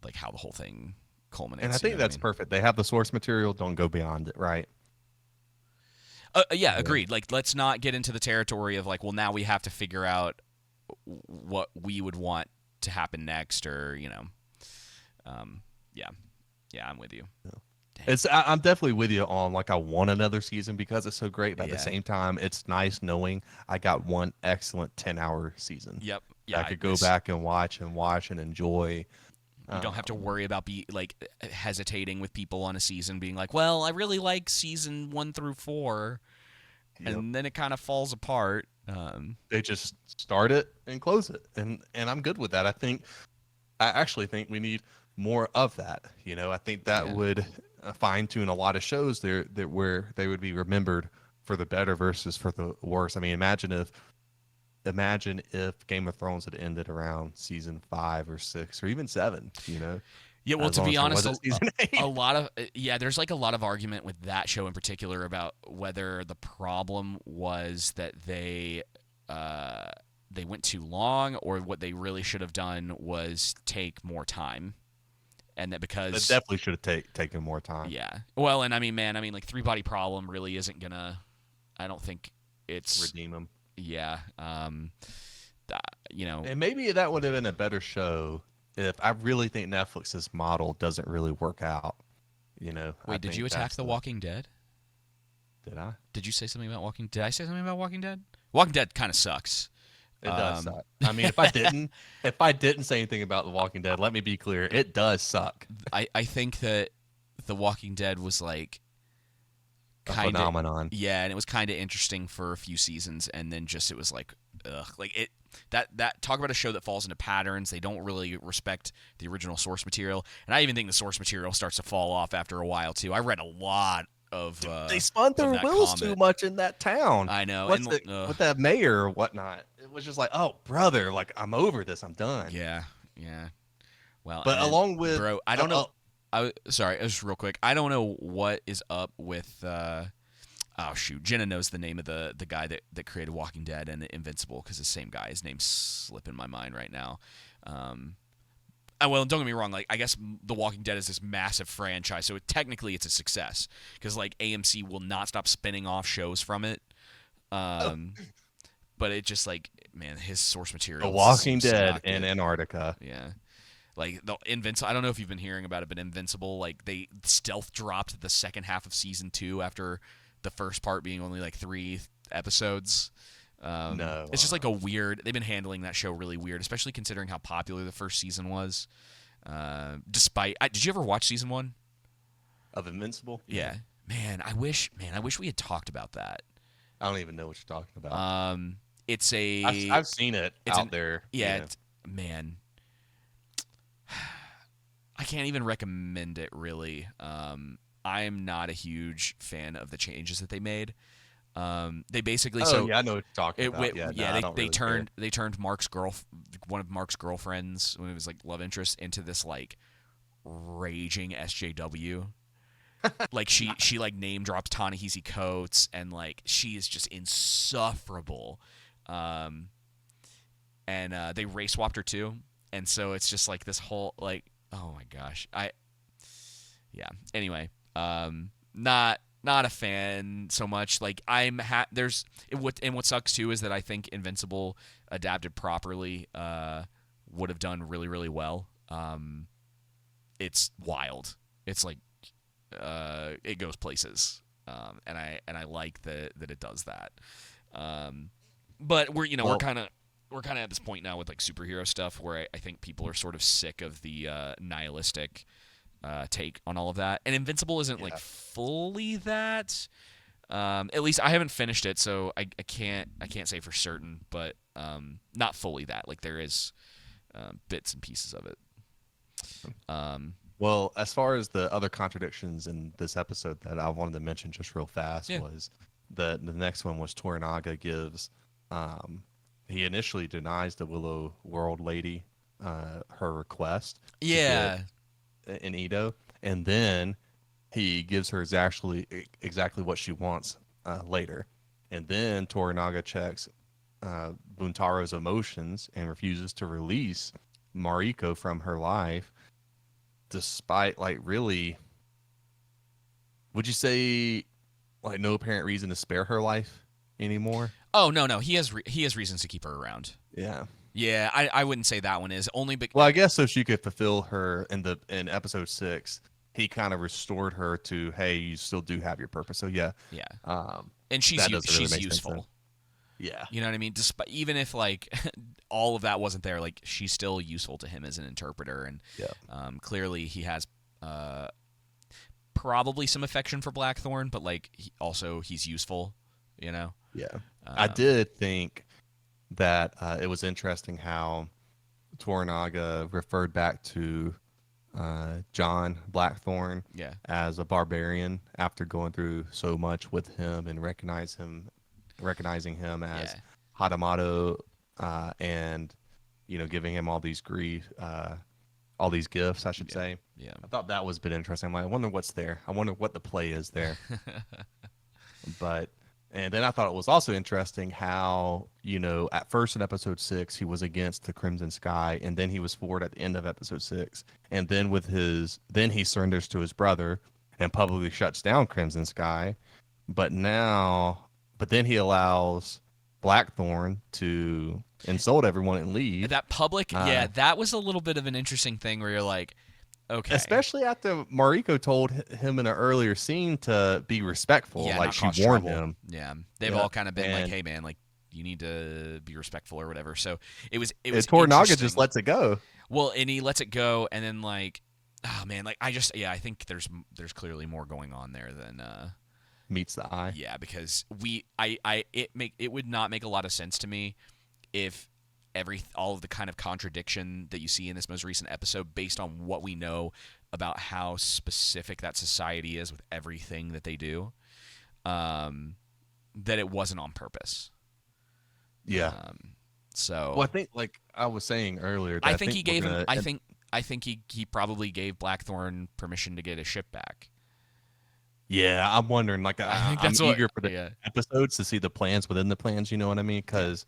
like how the whole thing culminates. And I think that's perfect. They have the source material. Don't go beyond it, right? Yeah, agreed. Like, let's not get into the territory of like, well, now we have to figure out what we would want to happen next, or yeah, I'm with you. Yeah. I'm definitely with you on like I want another season because it's so great, but at the same time, it's nice knowing I got one excellent 10-hour season. Yep. Yeah, I could go back and watch and enjoy. You don't have to worry about hesitating with people on a season, being like, "Well, I really like season 1 through 4," and then it kind of falls apart. They just start it and close it, and I'm good with that. I actually think we need more of that. I think that would fine tune a lot of shows there that where they would be remembered for the better versus for the worse. I mean, imagine if Game of Thrones had ended around season 5 or 6 or even 7. Yeah, well, to be honest, season 8. a lot of there's like a lot of argument with that show in particular about whether the problem was that they went too long, or what they really should have done was take more time, and that because it definitely should have taken more time. Yeah, well, and I mean, like Three Body Problem really isn't gonna. I don't think it's redeem them. Yeah, and maybe that would have been a better show if I really think Netflix's model doesn't really work out. Wait, did you attack The Walking Dead? Did I? Did you say something about Walking? Did I say something about Walking Dead? Walking Dead kind of sucks. It does suck. I mean, if I didn't say anything about The Walking Dead, let me be clear, it does suck. I think that The Walking Dead was like a phenomenon. Yeah, and it was kind of interesting for a few seasons, and then it was like, ugh, like it. That talk about a show that falls into patterns. They don't really respect the original source material, and I even think the source material starts to fall off after a while too. I read a lot of they spun their wheels too much in that town. I know, with that mayor or whatnot. It was just like, oh brother, like I'm over this. I'm done. Yeah. Well, but along with bro, I don't know. Sorry, just real quick. I don't know what is up with. Oh shoot, Jenna knows the name of the guy that created Walking Dead and Invincible, because the same guy. His name's slipping my mind right now. Well, don't get me wrong. Like, I guess The Walking Dead is this massive franchise, so technically it's a success because like AMC will not stop spinning off shows from it. But it just like, man, his source material. The Walking Dead in Antarctica. Yeah. Like the Invincible, I don't know if you've been hearing about it, but Invincible, like they stealth dropped the second half of season 2 after the first part being only like 3 episodes. No, It's just like a weird. They've been handling that show really weird, especially considering how popular the first season was. Did you ever watch season 1? of Invincible. Yeah, man, I wish we had talked about that. I don't even know what you're talking about. It's a I've seen it it's out there. yeah, you know. man, I can't even recommend it really. I am not a huge fan of the changes that they made. They basically Yeah, I know what you're talking about. Yeah, no, I don't they really care. turned one of Mark's girlfriends, when it was like love interest, into this like raging SJW. Like she like name drops Ta-Nehisi Coates, and like she is just insufferable. And they race swapped her too, and so it's just like this whole like, oh my gosh, yeah. Anyway, not a fan so much. Like what sucks too is that I think Invincible adapted properly would have done really really well. It's wild. It's like it goes places, and I like that it does that. But we're kind of at this point now with like superhero stuff where I think people are sort of sick of the nihilistic take on all of that, and Invincible isn't like fully that. At least I haven't finished it, so I can't say for certain, but not fully that. Like there is bits and pieces of it. Well, as far as the other contradictions in this episode that I wanted to mention just real fast was the next one was Toranaga gives he initially denies the Willow World lady her request Yeah. in Edo, and then he gives her exactly what she wants later. And then Toranaga checks Buntaro's emotions and refuses to release Mariko from her life, despite like really, would you say like no apparent reason to spare her life anymore? Oh no, he has reasons to keep her around. Yeah. Yeah, I wouldn't say that one is only because. Well, I guess so she could fulfill her in episode 6. He kind of restored her to, hey, you still do have your purpose. So yeah. And she's that doesn't really she's make sense useful. then. Yeah. You know what I mean? Despite even if like all of that wasn't there, like she's still useful to him as an interpreter, and clearly he has probably some affection for Blackthorn, but like he's useful. You know? Yeah. I did think that it was interesting how Toranaga referred back to John Blackthorn as a barbarian after going through so much with him and recognizing him as Hadamato, and giving him all these all these gifts, I should say. Yeah. I thought that was a bit interesting. I'm like, I wonder what's there. I wonder what the play is there. And then I thought it was also interesting how, at first in episode 6, he was against the Crimson Sky, and then he was for it at the end of episode 6. And then then he surrenders to his brother and publicly shuts down Crimson Sky. But then he allows Blackthorn to insult everyone and leave. That public, that was a little bit of an interesting thing where you're like, okay. Especially after Mariko told him in an earlier scene to be respectful. Like she warned him. Yeah. They've all kind of been like, hey man, like you need to be respectful or whatever. So it was Toranaga just lets it go. Well, and he lets it go, and then like, oh man, like I think there's clearly more going on there than meets the eye. Yeah, because it would not make a lot of sense to me if all of the kind of contradiction that you see in this most recent episode, based on what we know about how specific that society is with everything that they do, that it wasn't on purpose. Yeah. So. Well, I think, like I was saying earlier, I think he gave him. I think he probably gave Blackthorn permission to get his ship back. Yeah, I'm wondering. Like, I'm eager for the episodes to see the plans within the plans. You know what I mean? Because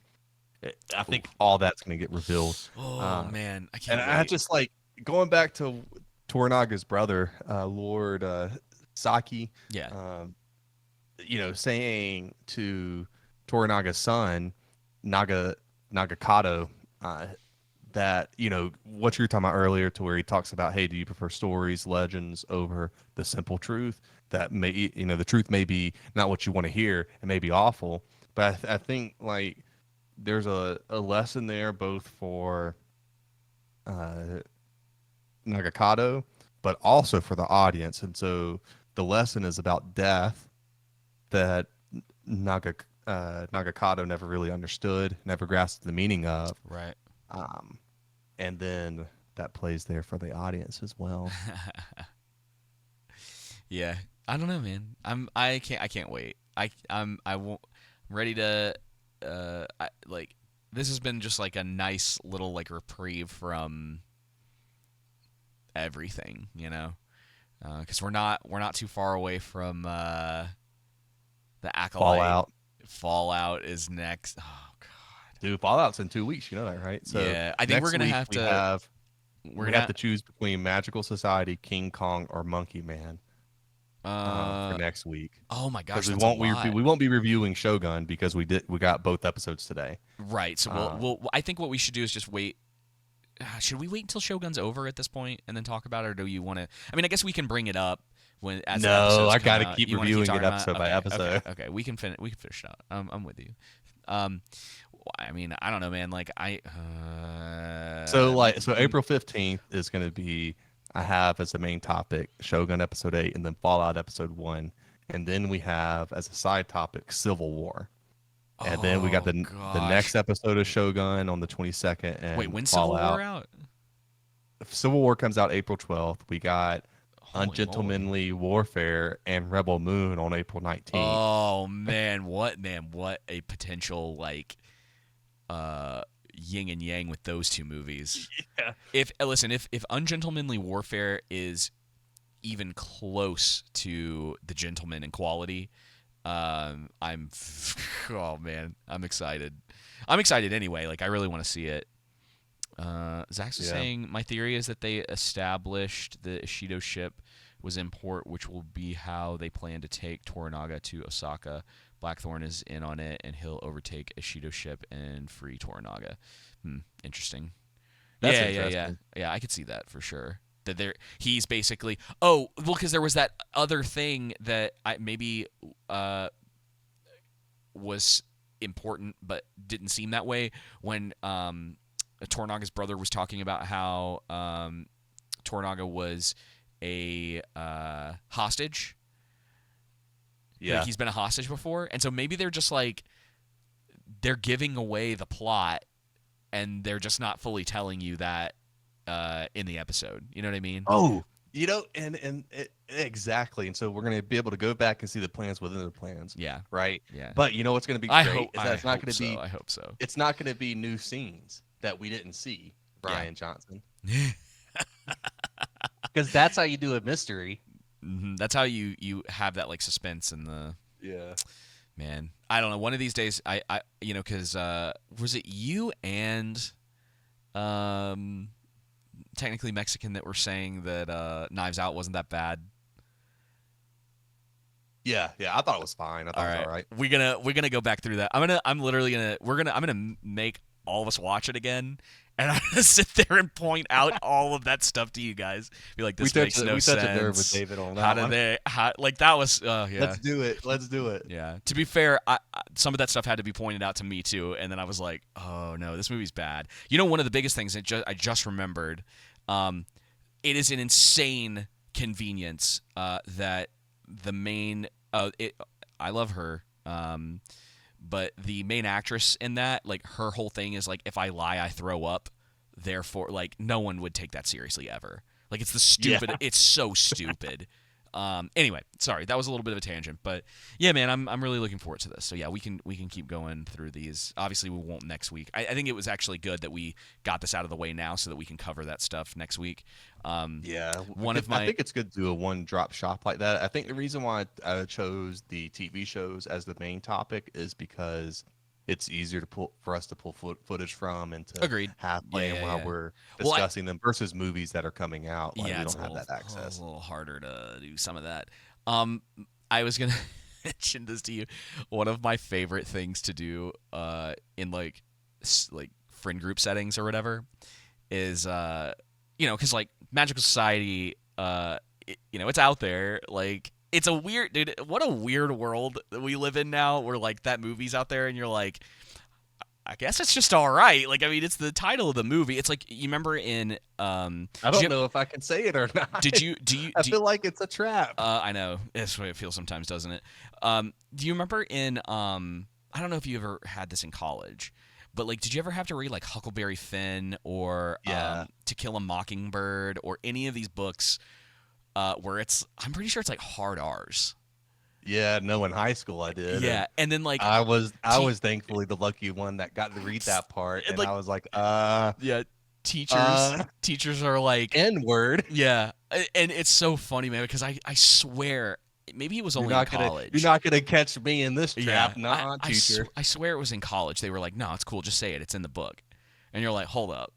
I think all that's going to get revealed. Oh man, I can't. And wait. I just like going back to Toranaga's brother, Lord Saki. Yeah. Saying to Toranaga's son, Nagakato, that, what you were talking about earlier, to where he talks about, hey, do you prefer stories, legends over the simple truth? That may, the truth may be not what you want to hear, it may be awful, but I think like there's a lesson there both for uh, Nagakado, but also for the audience. And so the lesson is about death that Nagakado never really understood, never grasped the meaning of. Right. And then that plays there for the audience as well. Yeah. I don't know, man. I can't wait. I won't I'm ready to this has been just like a nice little like reprieve from everything, because we're not too far away from the Acolyte. Fallout is next. Oh God, Dude, Fallout's in 2 weeks. You know that, right? So yeah, I think we're gonna have to. We have to choose between Magical Society, King Kong, or Monkey Man for next week. Oh my gosh, we that's won't a lot. we won't be reviewing Shogun because we got both episodes today. Right. So I think what we should do is just wait. Should we wait until Shogun's over at this point and then talk about it, or do you want to? I mean, I guess we can bring it up as the episodes I come gotta out. keep You wanna reviewing talking it about episode by episode. Okay. We can finish it out. I'm with you. I mean, I don't know, man. Like So April 15th is going to be, I have as the main topic Shogun episode 8 and then Fallout episode 1, and then we have as a side topic Civil War. And then we got the next episode of Shogun on the 22nd. And wait, when's Fallout. Civil War out? Civil War comes out April 12th. We got Holy Ungentlemanly Warfare and Rebel Moon on April 19th. Oh man, what a potential like yin and yang with those two movies. Yeah. If Ungentlemanly Warfare is even close to The Gentleman in quality, I'm oh man, I'm excited. I'm excited anyway. Like I really want to see it. Zach's saying my theory is that they established the Ishido ship was in port, which will be how they plan to take Toranaga to Osaka. Blackthorn is in on it, and he'll overtake Ishido's ship and free Toranaga. Interesting. That's interesting. Yeah. I could see that for sure. That he's basically because there was that other thing that maybe was important but didn't seem that way when Toranaga's brother was talking about how Toranaga was a hostage. Yeah, like he's been a hostage before, and so maybe they're just like they're giving away the plot, and they're just not fully telling you that in the episode. You know what I mean? Oh, exactly. And so we're gonna be able to go back and see the plans within the plans. Yeah. Right. Yeah. But you know what's gonna be I great hope, is that it's not gonna be. I hope so. It's not gonna be new scenes that we didn't see. Brian Johnson. Because that's how you do a mystery. Mm-hmm. That's how you have that like suspense in the. Yeah. Man, I don't know. One of these days, I because was it you and technically Mexican that were saying that Knives Out wasn't that bad? Yeah, I thought it was fine. I thought it was all right. We're gonna go back through that. I'm gonna make all of us watch it again, and I'm gonna sit there and point out all of that stuff to you guys. Be like, this makes no sense. We touched a nerve with David on that. That was yeah. Let's do it. Yeah. To be fair, some of that stuff had to be pointed out to me too, and then I was like, oh no, this movie's bad. One of the biggest things I just remembered, it is an insane convenience that the main I love her, but the main actress in that, like, her whole thing is like, if I lie, I throw up. Therefore, like, no one would take that seriously ever. Like, it's the stupid. Yeah. It's so stupid. Anyway, sorry, that was a little bit of a tangent, but yeah, man, I'm really looking forward to this. So yeah, we can keep going through these. Obviously, we won't next week. I think it was actually good that we got this out of the way now, so that we can cover that stuff next week. Yeah, I think it's good to do a one-drop shop like that. I think the reason why I chose the TV shows as the main topic is because it's easier for us to pull footage from and to have playing while we're discussing them versus movies that are coming out. Like, we don't have that access. It's a little harder to do some of that. I was gonna mention this to you. One of my favorite things to do in like friend group settings or whatever is because like Magical Society, it's out there. Like it's a weird dude. What a weird world that we live in now, where like that movie's out there, and you're like, I guess it's just all right. Like I mean, it's the title of the movie. It's like you remember in I don't know if I can say it or not. Did you do you? I Do feel like it's a trap. I know that's the way it feels sometimes, doesn't it? Do you remember in I don't know if you ever had this in college, but like, did you ever have to read like Huckleberry Finn or Yeah. To Kill a Mockingbird or any of these books where I'm pretty sure it's like hard R's. Yeah, no, in high school I did. Yeah, and then like I was thankfully the lucky one that got to read that part, and like I was like, yeah, teachers are like N word. yeah, and it's so funny, man, because I swear maybe it was only in college. You're not gonna catch me in this trap, Yeah, nah, teacher. I swear it was in college. They were like, "No, it's cool. Just say it. It's in the book." And you're like, "Hold up."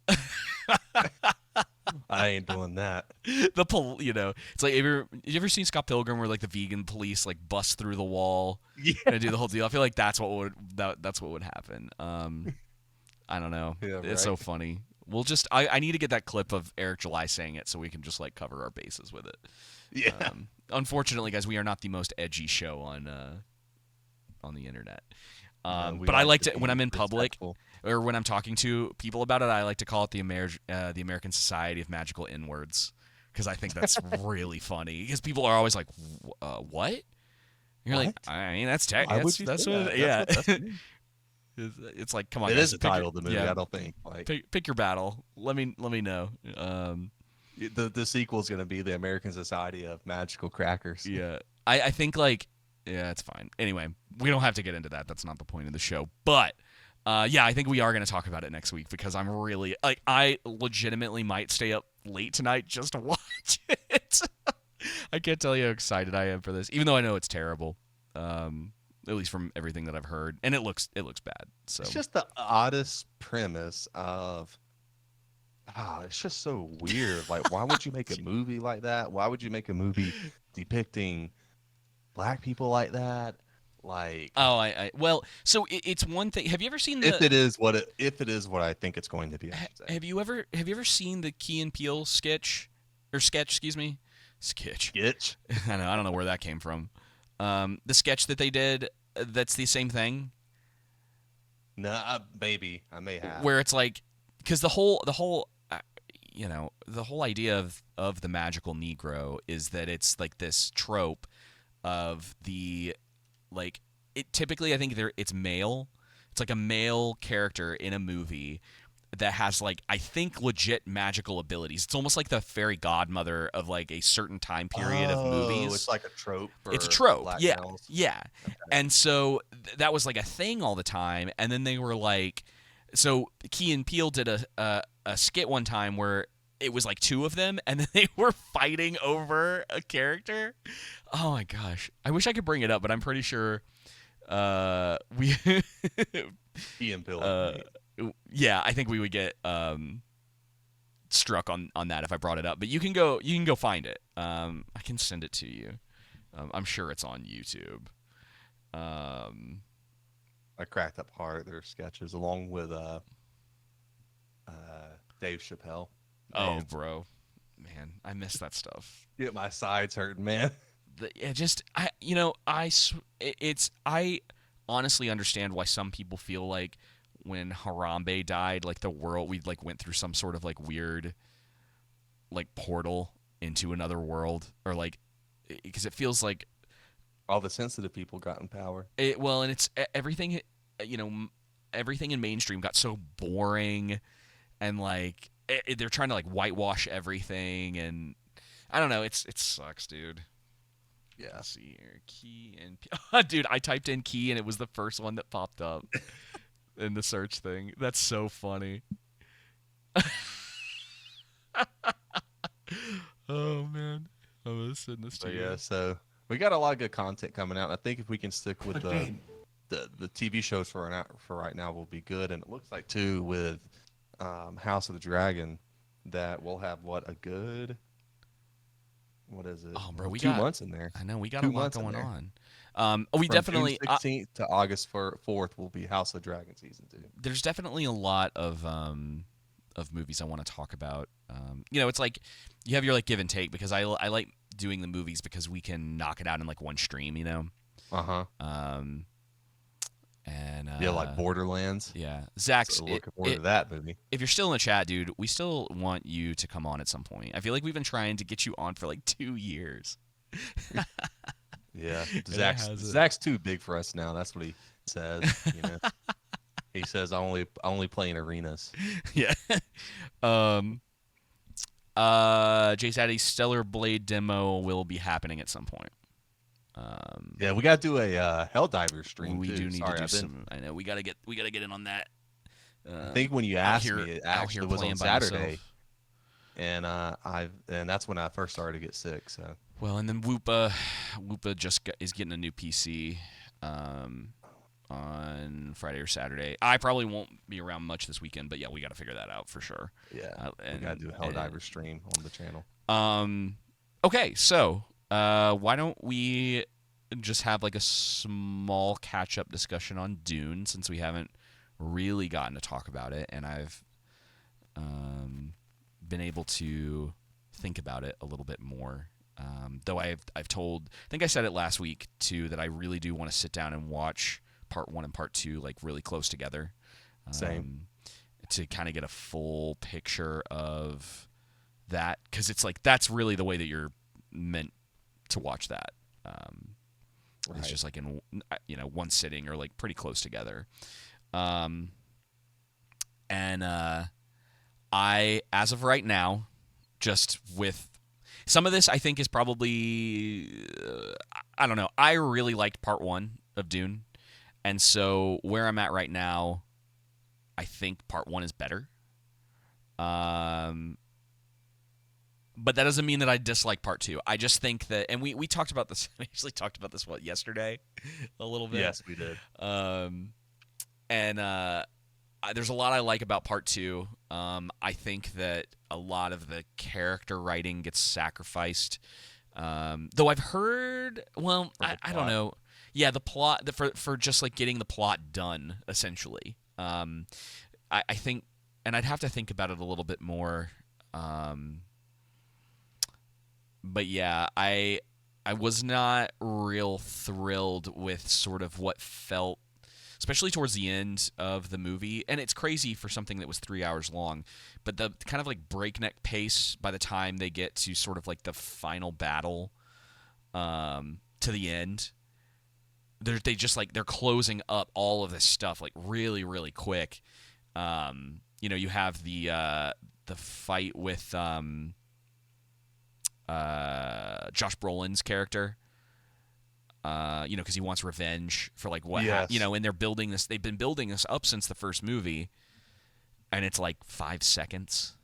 I ain't doing that. It's like, have you ever seen Scott Pilgrim where like the vegan police like bust through the wall Yeah, and do the whole deal? I feel like that's what would happen. I don't know. yeah, It's so right. funny. I need to get that clip of Eric July saying it so we can just like cover our bases with it. Yeah, Unfortunately, guys, we are not the most edgy show on the internet. We But I like to to be when I'm in public respectful. or when I'm talking to people about it, I like to call it the American Society of Magical Inwards because I think that's really funny. Because people are always like, "What?" And you're like, What? I mean, that's tech. Why would you That's say what. that? Yeah. That's what- It's like, come on, It guys, is the pick title of the movie. yeah, I don't think like pick your battle. Let me know. the sequel is gonna be the American Society of Magical Crackers. Yeah, I think like yeah, it's fine. Anyway, we don't have to get into that. That's not the point of the show. But yeah, I think we are going to talk about it next week because I'm really like I legitimately might stay up late tonight just to watch it. I can't tell you how excited I am for this, even though I know it's terrible. At least from everything that I've heard, and it looks bad. So It's just the oddest premise of. It's just so weird. Like, why would you make a movie like that? Why would you make a movie depicting black people like that? Like, oh, well, so it's one thing. Have you ever seen the? if it is what I think it's going to be, I should say. Have you ever seen the Key and Peele sketch, excuse me, sketch? Sketch? I don't know where that came from. The sketch that they did, that's the same thing, No, maybe I may have. where it's like, because the whole the whole idea of the magical Negro is that it's like this trope of the like it typically I think it's male. It's like a male character in a movie that has like I think legit magical abilities. It's almost like the fairy godmother of like a certain time period of movies. It's like a trope. It's a for trope. black Yeah. males. Yeah. And so that was like a thing all the time. And then they were like, so Key and Peele did a skit one time where it was like two of them and then they were fighting over a character. Oh my gosh. I wish I could bring it up, but I'm pretty sure we Ian Bill. yeah, I think we would get struck on that if I brought it up. But you can go find it. I can send it to you. I'm sure it's on YouTube. I cracked up hard their sketches along with Dave Chappelle. Oh, Man, bro, man, I miss that stuff. get my sides hurting, man. I honestly understand why some people feel like when Harambe died, like the world we like went through some sort of like weird like portal into another world or like because it feels like All the sensitive people got in power. and it's everything everything in mainstream got so boring and like they're trying to like whitewash everything and I don't know, it sucks, dude. Yeah. Let's see here. Key and dude, I typed in key and it was the first one that popped up in the search thing. That's so funny. Oh man, I'm gonna send this to But you. yeah, so we got a lot of good content coming out. I think if we can stick with the TV shows for right now will be good. And it looks like too with House of the Dragon that we'll have what is it? Oh, bro, we 2 got months in there. I know we got 2 a lot months in going there. on. We From definitely June 16th to August 4th will be House of Dragon season 2. there's definitely a lot of of movies I want to talk about. It's like you have your like give and take because I like doing the movies because we can knock it out in like one stream. Uh-huh. And Yeah, like Borderlands. yeah, Zach, So looking forward to that movie. if you're still in the chat, dude, we still want you to come on at some point. I feel like we've been trying to get you on for like 2 years. Yeah, hasn't. Zach's too big for us now. That's what he says. He says I only play in arenas. Yeah. Jay Saddy's Stellar Blade demo will be happening at some point. Yeah, we got to do a Helldiver stream. We too. do need Sorry, to do I've been- some. I know we gotta get in on that. I think when you out asked here- me, it out here actually was playing on by Saturday, myself. and that's when I first started to get sick. So Well, and then Whoopa is getting a new PC on Friday or Saturday. I probably won't be around much this weekend, but yeah, we got to figure that out for sure. yeah, we got to do a Helldiver stream on the channel. Okay, so why don't we just have like a small catch-up discussion on Dune since we haven't really gotten to talk about it, and I've been able to think about it a little bit more. Though I think I said it last week too, that I really do want to sit down and watch part 1 and part 2 like really close together. Same. To kind of get a full picture of that, because it's like that's really the way that you're meant to watch that. It's Right. just like in one sitting or like pretty close together. I, as of right now, just with some of this, I think is probably I don't know. I really liked part 1 of Dune, and so where I'm at right now, I think part 1 is better. But that doesn't mean that I dislike part 2. I just think that, and we talked about this. We actually talked about this yesterday, a little bit. Yes, we did. There's a lot I like about part 2. I think that a lot of the character writing gets sacrificed. Though I've heard, well, I don't know. Yeah, the plot for just like getting the plot done, essentially. I think, and I'd have to think about it a little bit more. But yeah, I was not real thrilled with sort of what felt, especially towards the end of the movie. And it's crazy for something that was 3 hours long, but the kind of like breakneck pace by the time they get to sort of like the final battle, to the end, they're closing up all of this stuff like really, really quick. You have the fight with Josh Brolin's character, because he wants revenge for like what Yes. and they've been building this up since the first movie, and it's like 5 seconds.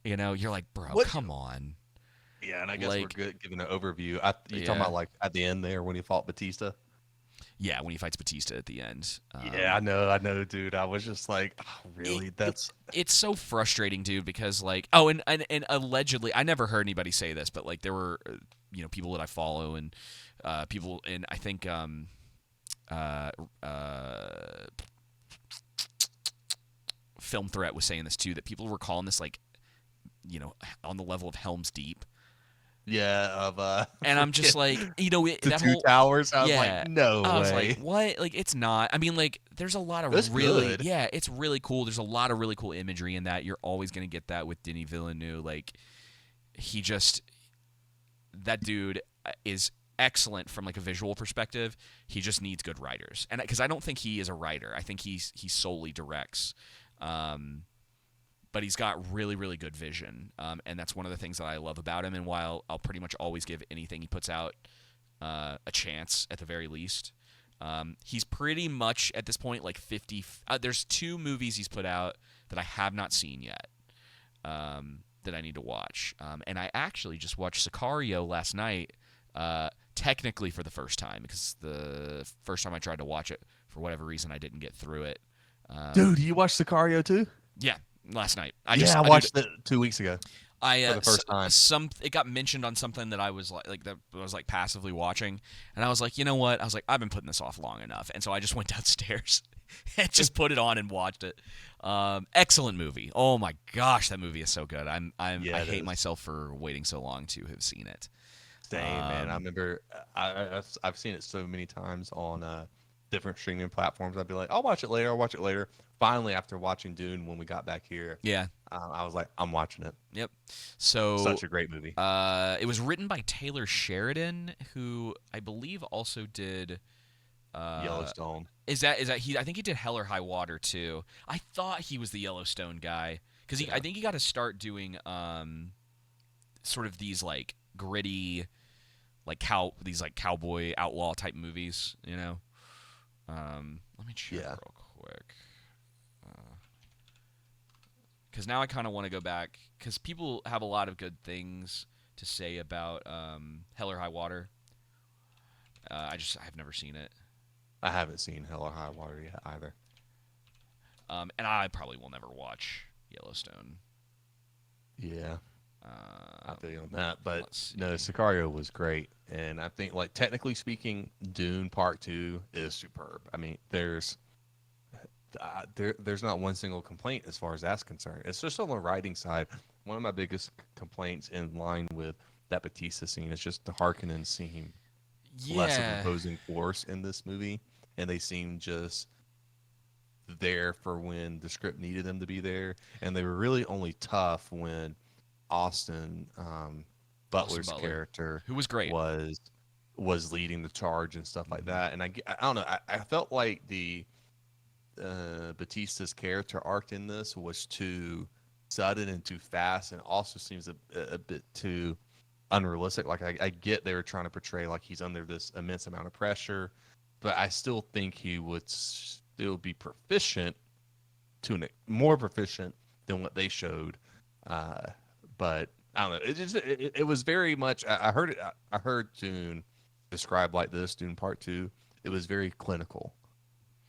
You're like, bro, come on. Yeah, and I guess Like- we're good giving an overview. You Yeah. talking about like at the end there when he fought Batista? Yeah, when he fights Batista at the end. Yeah, I know, dude. I was just like, oh, really? It's so frustrating, dude, because like, oh, and allegedly, I never heard anybody say this, but like there were, people that I follow and people, and I think Film Threat was saying this too, that people were calling this like, on the level of Helm's Deep. Yeah, And I'm just like, the that two whole towers. I was yeah. like, no I was way. like, what? Like, it's not. I mean, like, there's a lot of It's really, good. yeah, it's really cool. There's a lot of really cool imagery in that. You're always gonna get that with Denis Villeneuve. Like, that dude is excellent from like a visual perspective. He just needs good writers, and because I don't think he is a writer. I think he solely directs. But he's got really, really good vision, and that's one of the things that I love about him. And while I'll pretty much always give anything he puts out a chance at the very least, he's pretty much at this point like 50. There's 2 movies he's put out that I have not seen yet that I need to watch. And I actually just watched Sicario last night, technically for the first time, because the first time I tried to watch it, for whatever reason, I didn't get through it. Dude, you watched Sicario too? Yeah. Last night. I watched it 2 weeks ago. I for the first time. some it got mentioned on something that I was that I was like passively watching, and I was like, you know what? I was like, I've been putting this off long enough, and so I just went downstairs and just put it on and watched it. Excellent movie. Oh my gosh, that movie is so good. I Yeah, it hate is. myself for waiting so long to have seen it. Same, man. I Um, remember I've seen it so many times on different streaming platforms. I'd be like, I'll watch it later. I'll watch it later. Finally, after watching Dune when we got back here, yeah. I was like, I'm watching it. Yep. So Such a great movie. it was written by Taylor Sheridan, who I believe also did. Uh, Yellowstone. is that he? I think he did Hell or High Water too. I thought he was the Yellowstone guy because I Yeah. think he got to start doing sort of these like gritty these like cowboy outlaw type movies. You know. Let me check Yeah. real quick. Because now I kind of want to go back because people have a lot of good things to say about Hell or High Water. I've never seen it, I haven't seen Hell or High Water yet either. and I probably will never watch Yellowstone. Yeah, I Uh, feel you on that. But let's no, see. Sicario was great, and I think like technically speaking, Dune Part Two is superb. I mean, there's not one single complaint as far as that's concerned. It's just on the writing side. One of my biggest complaints in line with that Batista scene is just the Harkonnen seem less of an Yeah, opposing force in this movie, and they seem just there for when the script needed them to be there, and they were really only tough when Austin Austin Butler's Butler, character who was great. was leading the charge and stuff like Hmm. that. And I don't know. I felt like the Batista's character arc in this was too sudden and too fast, and also seems a bit too unrealistic. Like I get they were trying to portray like he's under this immense amount of pressure, but I still think he would still be proficient more proficient than what they showed. Uh, but I don't know. It was very much. I heard it. I heard Dune described like this. Dune Part Two. It was very clinical.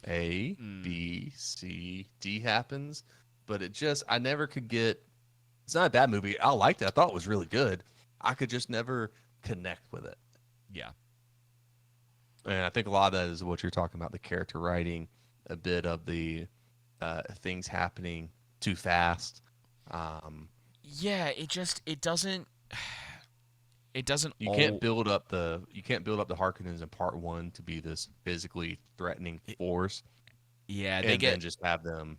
A, Mm, B, C, D happens, but it just I never could get. It's not a bad movie. I liked it. I thought it was really good. I could just never connect with it. yeah, And I think a lot of that is what you're talking about, the character writing, a bit of the things happening too fast. Um, yeah. It doesn't it doesn't you can't all build up the Harkonnens in part one to be this physically threatening it- force, yeah, and then just have them.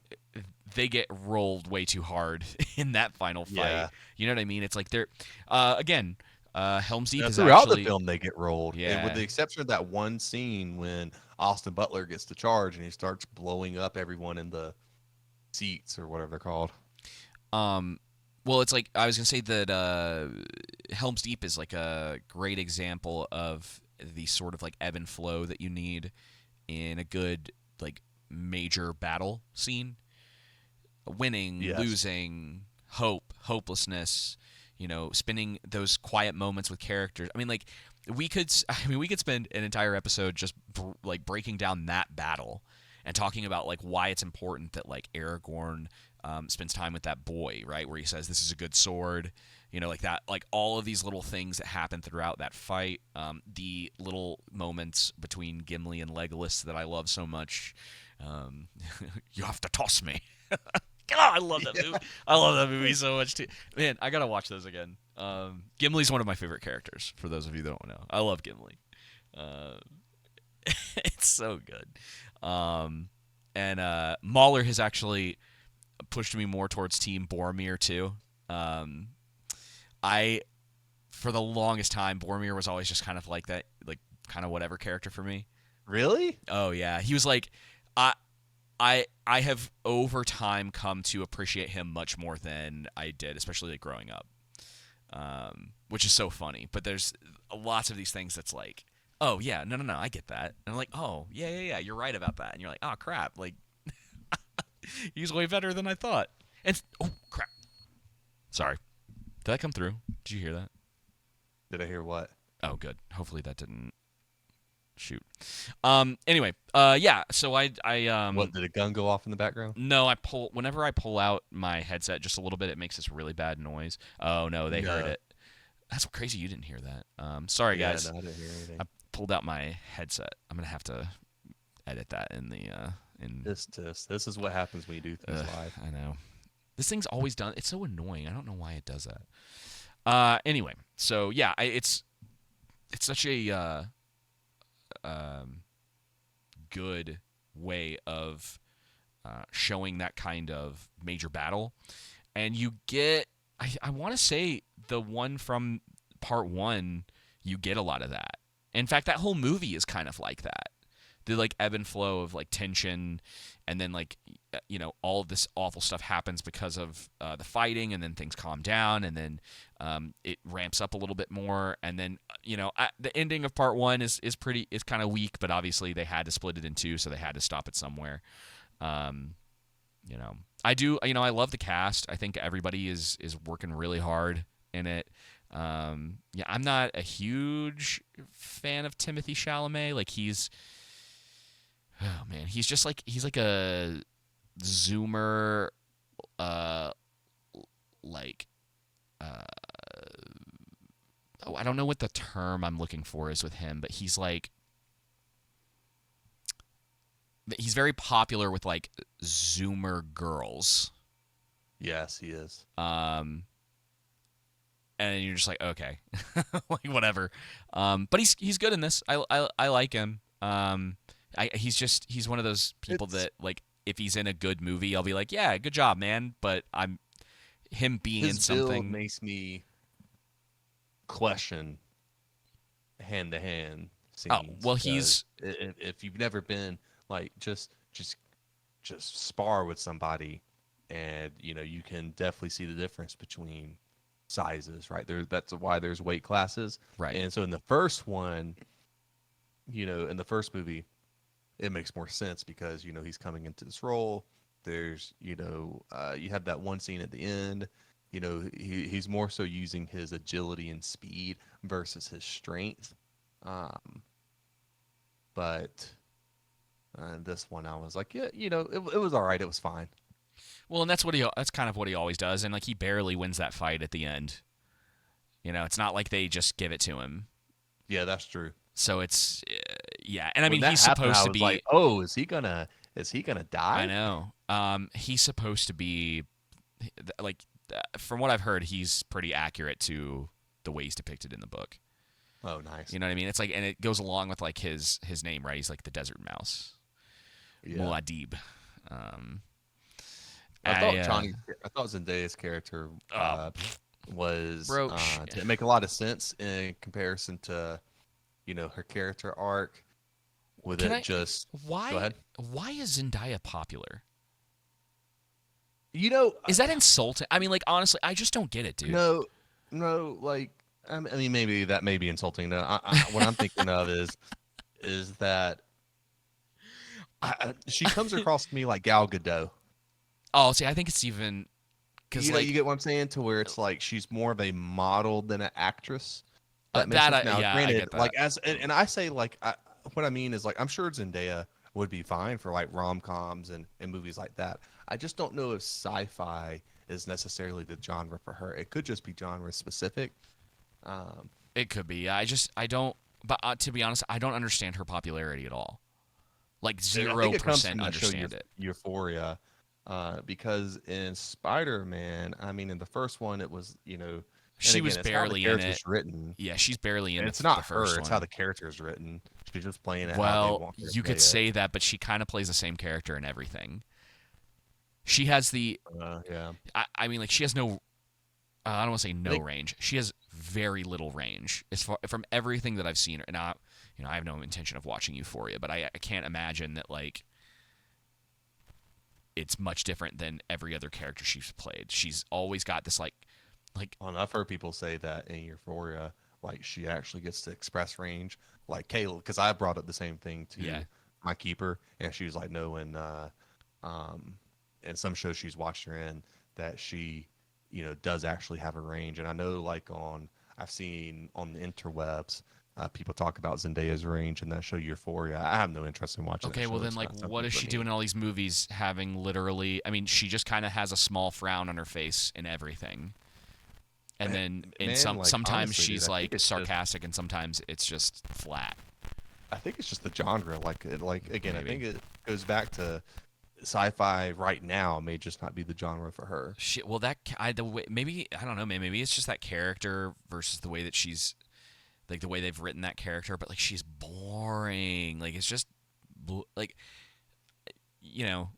they get rolled way too hard in that final fight. Yeah. You know what I mean? It's like they're again, Helm's Deep is Throughout the actually film, they get rolled, and with yeah. the exception of that one scene when Austin Butler gets the charge and he starts blowing up everyone in the seats or whatever they're called. Um, well, it's like I was gonna say that Helm's Deep is like a great example of the sort of like ebb and flow that you need in a good like major battle scene. Winning, Yes. losing, hope, hopelessness, spending those quiet moments with characters. I mean, like we could spend an entire episode just like breaking down that battle and talking about like why it's important that like Aragorn spends time with that boy, right? Where he says this is a good sword, like that, like all of these little things that happen throughout that fight, the little moments between Gimli and Legolas that I love so much. Um, you have to toss me. God, I love that movie. I love that movie so much too. Man, I gotta watch those again. Gimli's one of my favorite characters. For those of you that don't know, I love Gimli. Uh, it's so good. And Mahler has actually pushed me more towards Team Boromir too. Um, I for the longest time, Boromir was always just kind of like that, like kind of whatever character for me. Really? Oh yeah, he was like, I have over time come to appreciate him much more than I did, especially like growing up, which is so funny. But there's lots of these things that's like, oh yeah, no, I get that, and I'm like, oh yeah, you're right about that, and you're like, oh crap, like he's way better than I thought, and oh crap, sorry, did that come through? Did you hear that? Did I hear what? Oh good, hopefully that didn't shoot. Anyway, yeah. So What, did a gun go off in the background? no, whenever I pull out my headset just a little bit, it makes this really bad noise. Oh no, they heard No. it. That's crazy. You didn't hear that. Sorry Yeah, no, guys. I didn't hear anything. I pulled out my headset. I'm gonna have to edit that in the in. This is what happens when you do things live. I know. This thing's always done. It's so annoying. I don't know why it does that. Anyway, so yeah, it's such a good way of showing that kind of major battle, and you get. I want to say the one from part one, you get a lot of that. In fact, that whole movie is kind of like that. The like ebb and flow of like tension, and then like all of this awful stuff happens because of the fighting, and then things calm down, and then it ramps up a little bit more, and then the ending of part one is kind of weak, but obviously they had to split it in two, so they had to stop it somewhere. I do. I love the cast. I think everybody is working really hard in it. Yeah, I'm not a huge fan of Timothy Chalamet. Like oh man, he's like a Zoomer, like, I don't know what the term I'm looking for is with him, but he's very popular with like Zoomer girls. Yes, he is. And you're just like, okay, like whatever. But he's good in this. I like him. He's one of those people that like if he's in a good movie, I'll be like, yeah, good job, man. But him being in His something build makes me question hand-to-hand scenes. Oh well, he's if you've never been like just spar with somebody, and you can definitely see the difference between sizes, right? That's why there's weight classes, right. And so in the first one, in the first movie, it makes more sense because he's coming into this role. There's you have that one scene at the end. He's more so using his agility and speed versus his strength. But this one, I was like, yeah, it was all right. It was fine. Well, and that's kind of what he always does, and like he barely wins that fight at the end. It's not like they just give it to him. Yeah, that's true. So it's yeah, and I mean When that he's happened, supposed I to was be. like, oh, is he gonna die? I know. He's supposed to be like from what I've heard, he's pretty accurate to the way he's depicted in the book. Oh, nice. You know what I mean? It's like, and it goes along with like his name, right? He's like the desert mouse, Yeah. Muad'Dib. I thought Zendaya's character was to make a lot of sense in comparison to, her character arc. With Go ahead. Why is Zendaya popular? Is that insulting? I mean, like honestly, I just don't get it, dude. No, like I mean, maybe that may be insulting. No, what I'm thinking of is that she comes across to me like Gal Gadot. Oh, see, I think it's even because you get what I'm saying, to where it's like she's more of a model than an actress. Yeah, I get that. Like and I say like what I mean is like I'm sure Zendaya would be fine for like rom-coms and movies like that. I just don't know if sci-fi is necessarily the genre for her. It could just be genre specific. It could be. I don't. But to be honest, I don't understand her popularity at all. Like 0% understand it. Euphoria, because in Spider-Man, I mean, in the first one, it was she was barely in it. Written. Yeah, she's barely in it. It's not the first her. It's one. how the character is written. She's just playing it. Well, you could say that, but she kind of plays the same character in everything. She has the. Yeah. I mean, like she has no. I don't want to say no range. She has very little range as far from everything that I've seen her. And I have no intention of watching Euphoria, but I can't imagine that like. It's much different than every other character she's played. She's always got this like. Well, I've heard people say that in Euphoria, like she actually gets to express range, like Kayla, because I brought up the same thing to my keeper, and she was like, no, and in some shows she's watched her in, that she, does actually have a range, and I know like I've seen on the interwebs, People talk about Zendaya's range in that show Euphoria. I have no interest in watching that Okay, show. well then, It's like, not what something is for she me. doing in all these movies? Having literally, I mean, she just kind of has a small frown on her face in everything, and then in Man, like sometimes honestly, dude, she's I think like it's just sarcastic, and sometimes it's just flat. I think it's just the genre. Like again, I Maybe think it goes back to sci-fi right now may just not be the genre for her. she. Well, that the way, maybe I don't know. Maybe it's just that character versus the way that she's like the way they've written that character. But like she's boring. Like it's just like you know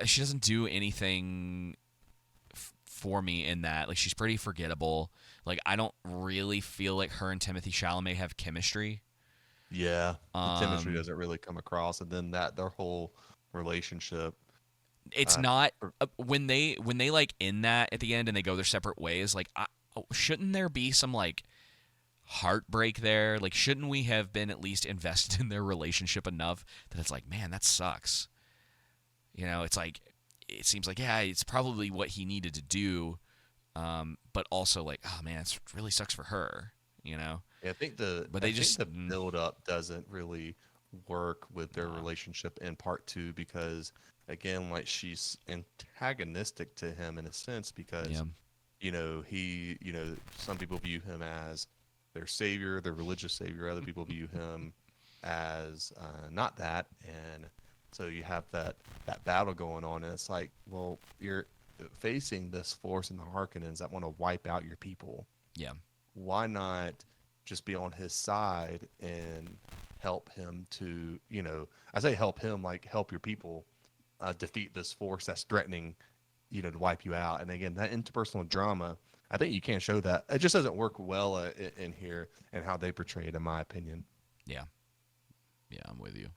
she doesn't do anything for me in that. Like she's pretty forgettable. Like I don't really feel like her and Timothy Chalamet have chemistry. Yeah, the chemistry Um, doesn't really come across, and then that their whole relationship. it's Uh, not when they like in that at the end and they go their separate ways. Like shouldn't there be some like heartbreak there? Like shouldn't we have been at least invested in their relationship enough that it's like, man, that sucks. It's like it seems like yeah, it's probably what he needed to do. But also like, oh man, it really sucks for her. You know. Yeah, But I they think just the build up doesn't really work with their nah. relationship in part two because again, like she's antagonistic to him in a sense Yeah. because some people view him as their savior, their religious savior. Other people view him as not that, and so you have that battle going on, and it's like, well, you're facing this force in the Harkonnens that want to wipe out your people. Yeah. Why not just be on his side and help him to, I say help him, like help your people defeat this force that's threatening, to wipe you out. And again, that interpersonal drama, I think you can't show that. It just doesn't work well in here and how they portray it, in my opinion. Yeah. Yeah, I'm with you.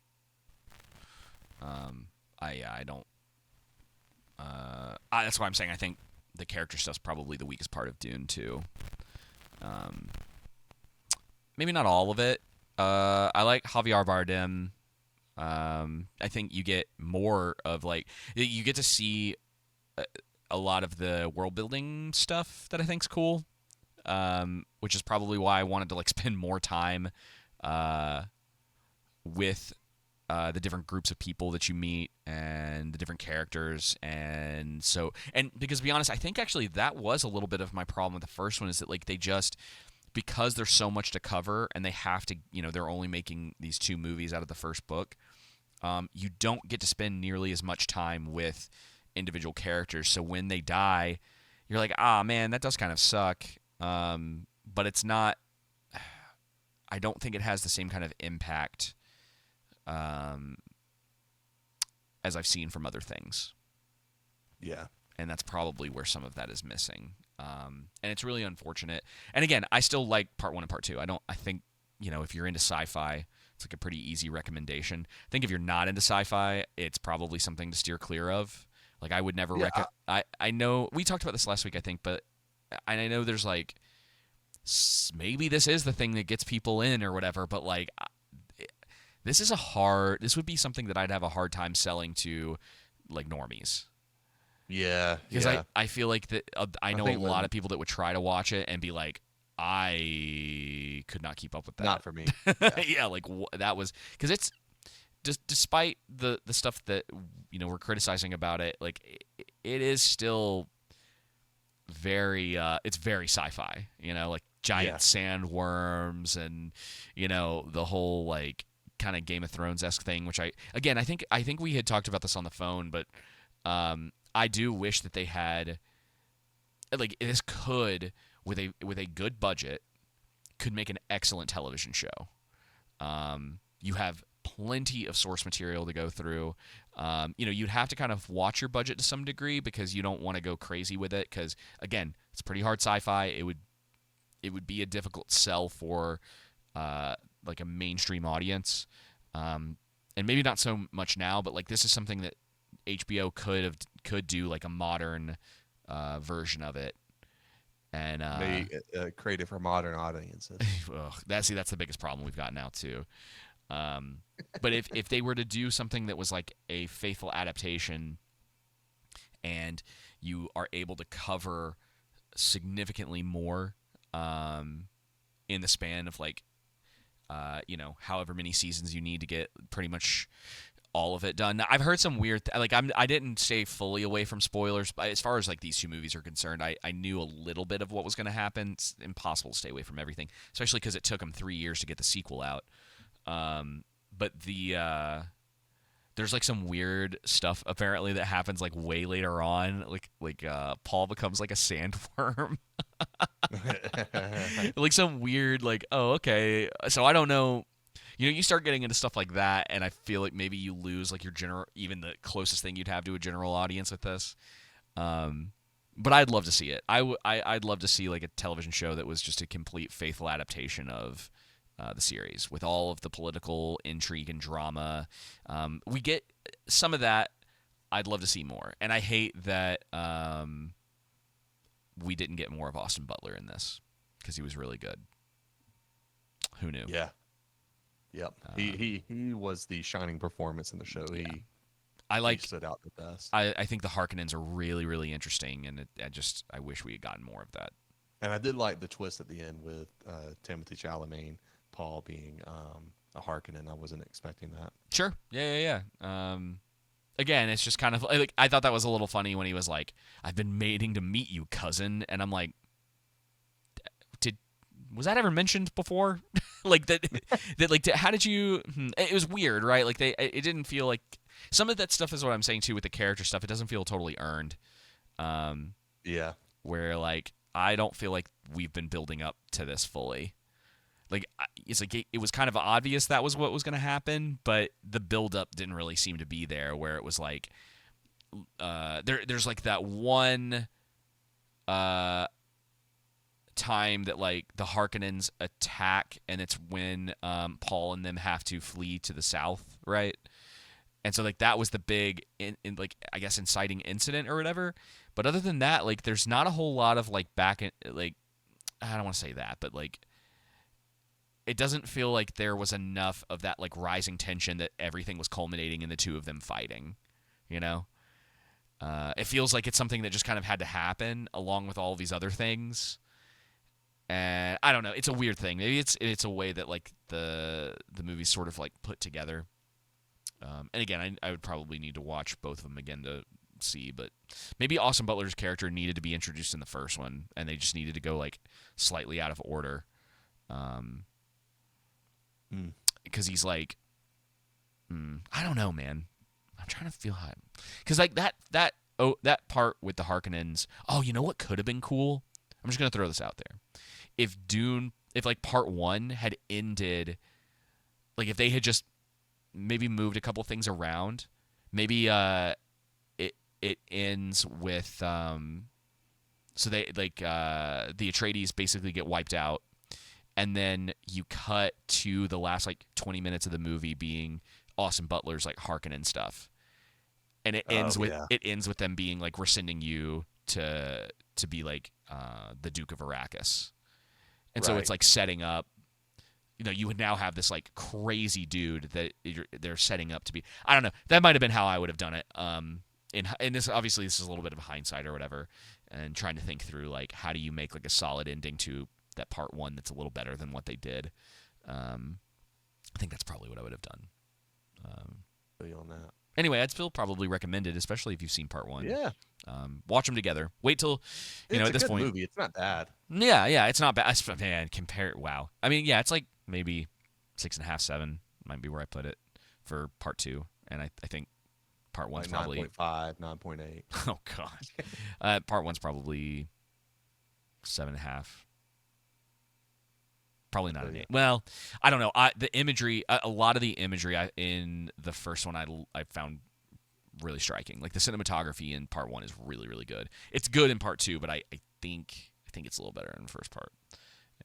I don't. That's why I'm saying I think the character stuff's probably the weakest part of Dune too. Um, maybe not all of it. I like Javier Bardem. I think you get more of like you get to see a lot of the world building stuff that I think's cool. Which is probably why I wanted to like spend more time with the different groups of people that you meet and the different characters, and because to be honest, I think actually that was a little bit of my problem with the first one is that like they just because there's so much to cover and they have to they're only making these two movies out of the first book. You don't get to spend nearly as much time with individual characters, so when they die, you're like, ah man, that does kind of suck. But it's not. I don't think it has the same kind of impact as I've seen from other things, Yeah. and that's probably where some of that is missing. And it's really unfortunate. And again, I still like part one and part two. I think if you're into sci-fi, it's like a pretty easy recommendation. I think if you're not into sci-fi, it's probably something to steer clear of. Like I would never Yeah. I know we talked about this last week, I think, but I know there's like maybe this is the thing that gets people in or whatever, but like this would be something that I'd have a hard time selling to like normies. Yeah. Because Yeah. I feel like that I know a think lot of people that would try to watch it and be like, I could not keep up with that. Not for me. Yeah. Yeah, like that was because it's just despite the stuff that we're criticizing about it, like it is still very it's very sci-fi. Like giant Yeah. sandworms and the whole like kind of Game of Thrones-esque thing, which I think we had talked about this on the phone, but I do wish that they had like this could with a good budget could make an excellent television show. You have plenty of source material to go through. You'd have to kind of watch your budget to some degree because you don't want to go crazy with it because again, it's pretty hard sci-fi. It would be a difficult sell for like a mainstream audience. And maybe not so much now, but like this is something that HBO could do like a modern version of it, and Maybe created for modern audiences. that's the biggest problem we've got now too. But if they were to do something that was like a faithful adaptation, and you are able to cover significantly more in the span of like however many seasons you need to get pretty much all of it done. Now, I've heard some weird I didn't stay fully away from spoilers, but as far as like these two movies are concerned, I knew a little bit of what was going to happen. It's impossible to stay away from everything, especially because it took them 3 years to get the sequel out. But there's like some weird stuff apparently that happens like way later on. Like Paul becomes like a sandworm. Like some weird like, oh, okay. So I don't know. You start getting into stuff like that, and I feel like maybe you lose like your general, even the closest thing you'd have to a general audience with this. But I'd love to see it. I'd love to see like a television show that was just a complete faithful adaptation of the series with all of the political intrigue and drama. We get some of that. I'd love to see more, and I hate that we didn't get more of Austin Butler in this because he was really good. Who knew? Yeah. Yep. He was the shining performance in the show. Yeah. He stood out the best. I think the Harkonnens are really, really interesting, and I wish we had gotten more of that. And I did like the twist at the end with Timothée Chalamet, Paul being a Harkonnen. I wasn't expecting that. Sure. Yeah. Again, it's just kind of like I thought that was a little funny when he was like, "I've been waiting to meet you, cousin," and I'm like, was that ever mentioned before? Like that like how did you? It was weird, right? Like it didn't feel like some of that stuff is what I'm saying too with the character stuff. It doesn't feel totally earned. Yeah. Where like I don't feel like we've been building up to this fully. Like it's like it was kind of obvious that was what was going to happen, but the build up didn't really seem to be there. Where it was like there's like that one time that like the Harkonnens attack, and it's when Paul and them have to flee to the south, right? And so like that was the big in like I guess inciting incident or whatever. But other than that, like there's not a whole lot of like back in like I don't want to say that, but like it doesn't feel like there was enough of that like rising tension that everything was culminating in the two of them fighting, you know? It feels like it's something that just kind of had to happen along with all of these other things. And I don't know. It's a weird thing. Maybe it's a way that like the movie's sort of like put together. And again, I would probably need to watch both of them again to see. But maybe Austin Butler's character needed to be introduced in the first one, and they just needed to go like slightly out of order. Because he's like, I don't know, man. I'm trying to feel how, because like that part with the Harkonnens. Oh, you know what could have been cool? I'm just gonna throw this out there. If like part 1 had ended, like if they had just maybe moved a couple things around, maybe it ends with so they like the Atreides basically get wiped out, and then you cut to the last like 20 minutes of the movie being Austin Butler's like Harkonnen stuff, and it ends with them being like rescinding you to be like the Duke of Arrakis. And so it's like setting up, you would now have this like crazy dude that they're setting up to be. I don't know. That might have been how I would have done it. And this obviously this is a little bit of hindsight or whatever, and trying to think through like how do you make like a solid ending to that part 1 that's a little better than what they did. I think that's probably what I would have done. Feel on that. Anyway, I'd still probably recommend it, especially if you've seen part 1. Yeah. Watch them together. Wait till It's at this a good point. movie. It's not bad. Yeah, it's not bad. Man, wow. I mean, yeah, it's like maybe 6.5, 7 might be where I put it for part 2, and I think part 1's like probably 9.5, 9.8. Oh god, part 1's probably 7.5. Probably not an 8. Well, I don't know. The imagery, a lot of the imagery in the first one, I found really striking. Like the cinematography in part 1 is really, really good. It's good in part 2, but I think it's a little better in the first part,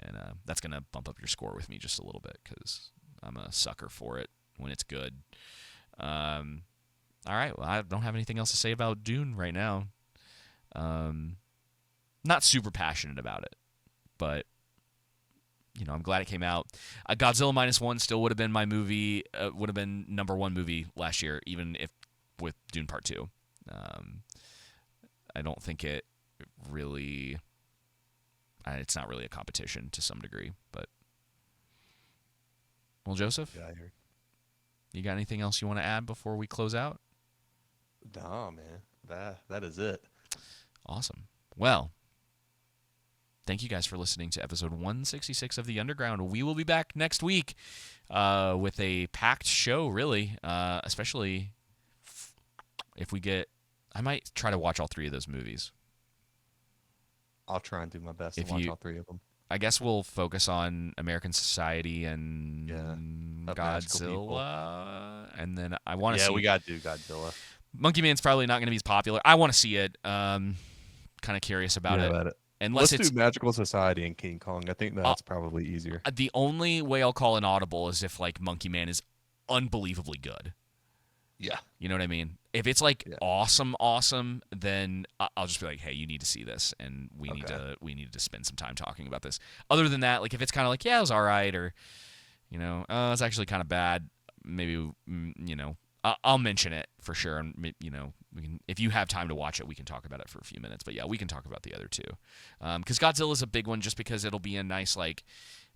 and that's gonna bump up your score with me just a little bit because I'm a sucker for it when it's good. All right, well, I don't have anything else to say about Dune right now. Not super passionate about it, but I'm glad it came out. Godzilla -1 still would have been my movie. Would have been number 1 movie last year, even if with Dune Part 2. I don't think it really it's not really a competition to some degree. But well, Joseph, Yeah, I hear. you got anything else you want to add before we close out? Nah, man. That is it. Awesome. Well, thank you guys for listening to episode 166 of The Underground. We will be back next week with a packed show, really, especially if we get... I might try to watch all 3 of those movies. I'll try and do my best If to watch you- all 3 of them. I guess we'll focus on American Society and Of Magical People. Godzilla, and then I want to Yeah, see... we got to do Godzilla. Monkey Man's probably not going to be as popular. I want to see it. Kind of curious about it. Unless Let's it's do Magical Society and King Kong. I think that's probably easier. the only way I'll call an audible is if like Monkey Man is unbelievably good. Yeah. You know what I mean? If it's like Yeah. awesome, then I'll just be like, hey, you need to see this, and we need Okay. to spend some time talking about this. Other than that, like if it's kind of like, yeah, it was all right, or it's actually kind of bad, maybe I'll mention it for sure, and we can, if you have time to watch it, we can talk about it for a few minutes. But yeah, we can talk about the other 2, because Godzilla's a big one, just because it'll be a nice like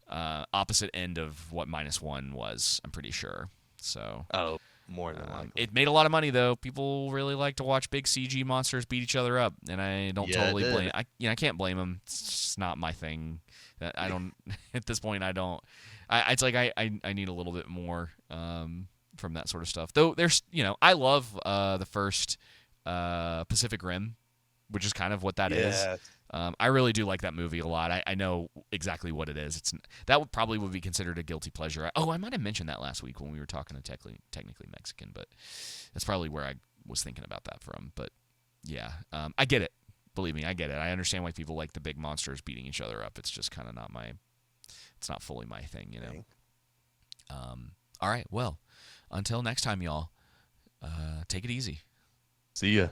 opposite end of what -1 was. I'm pretty sure. So. Oh, more than likely. It made a lot of money though. People really like to watch big CG monsters beat each other up, and I don't totally blame. I can't blame them. It's just not my thing. I don't at this point. I don't. It's like I need a little bit more from that sort of stuff. Though there's I love the first Pacific Rim, which is kind of what that is. Yes. I really do like that movie a lot. I know exactly what it is. That would be considered a guilty pleasure. I might have mentioned that last week when we were talking to technically Mexican, but that's probably where I was thinking about that from. But yeah, I get it. Believe me, I get it. I understand why people like the big monsters beating each other up. It's just kind of not my. It's not fully my thing, All right. Well, until next time, y'all. Take it easy. See ya.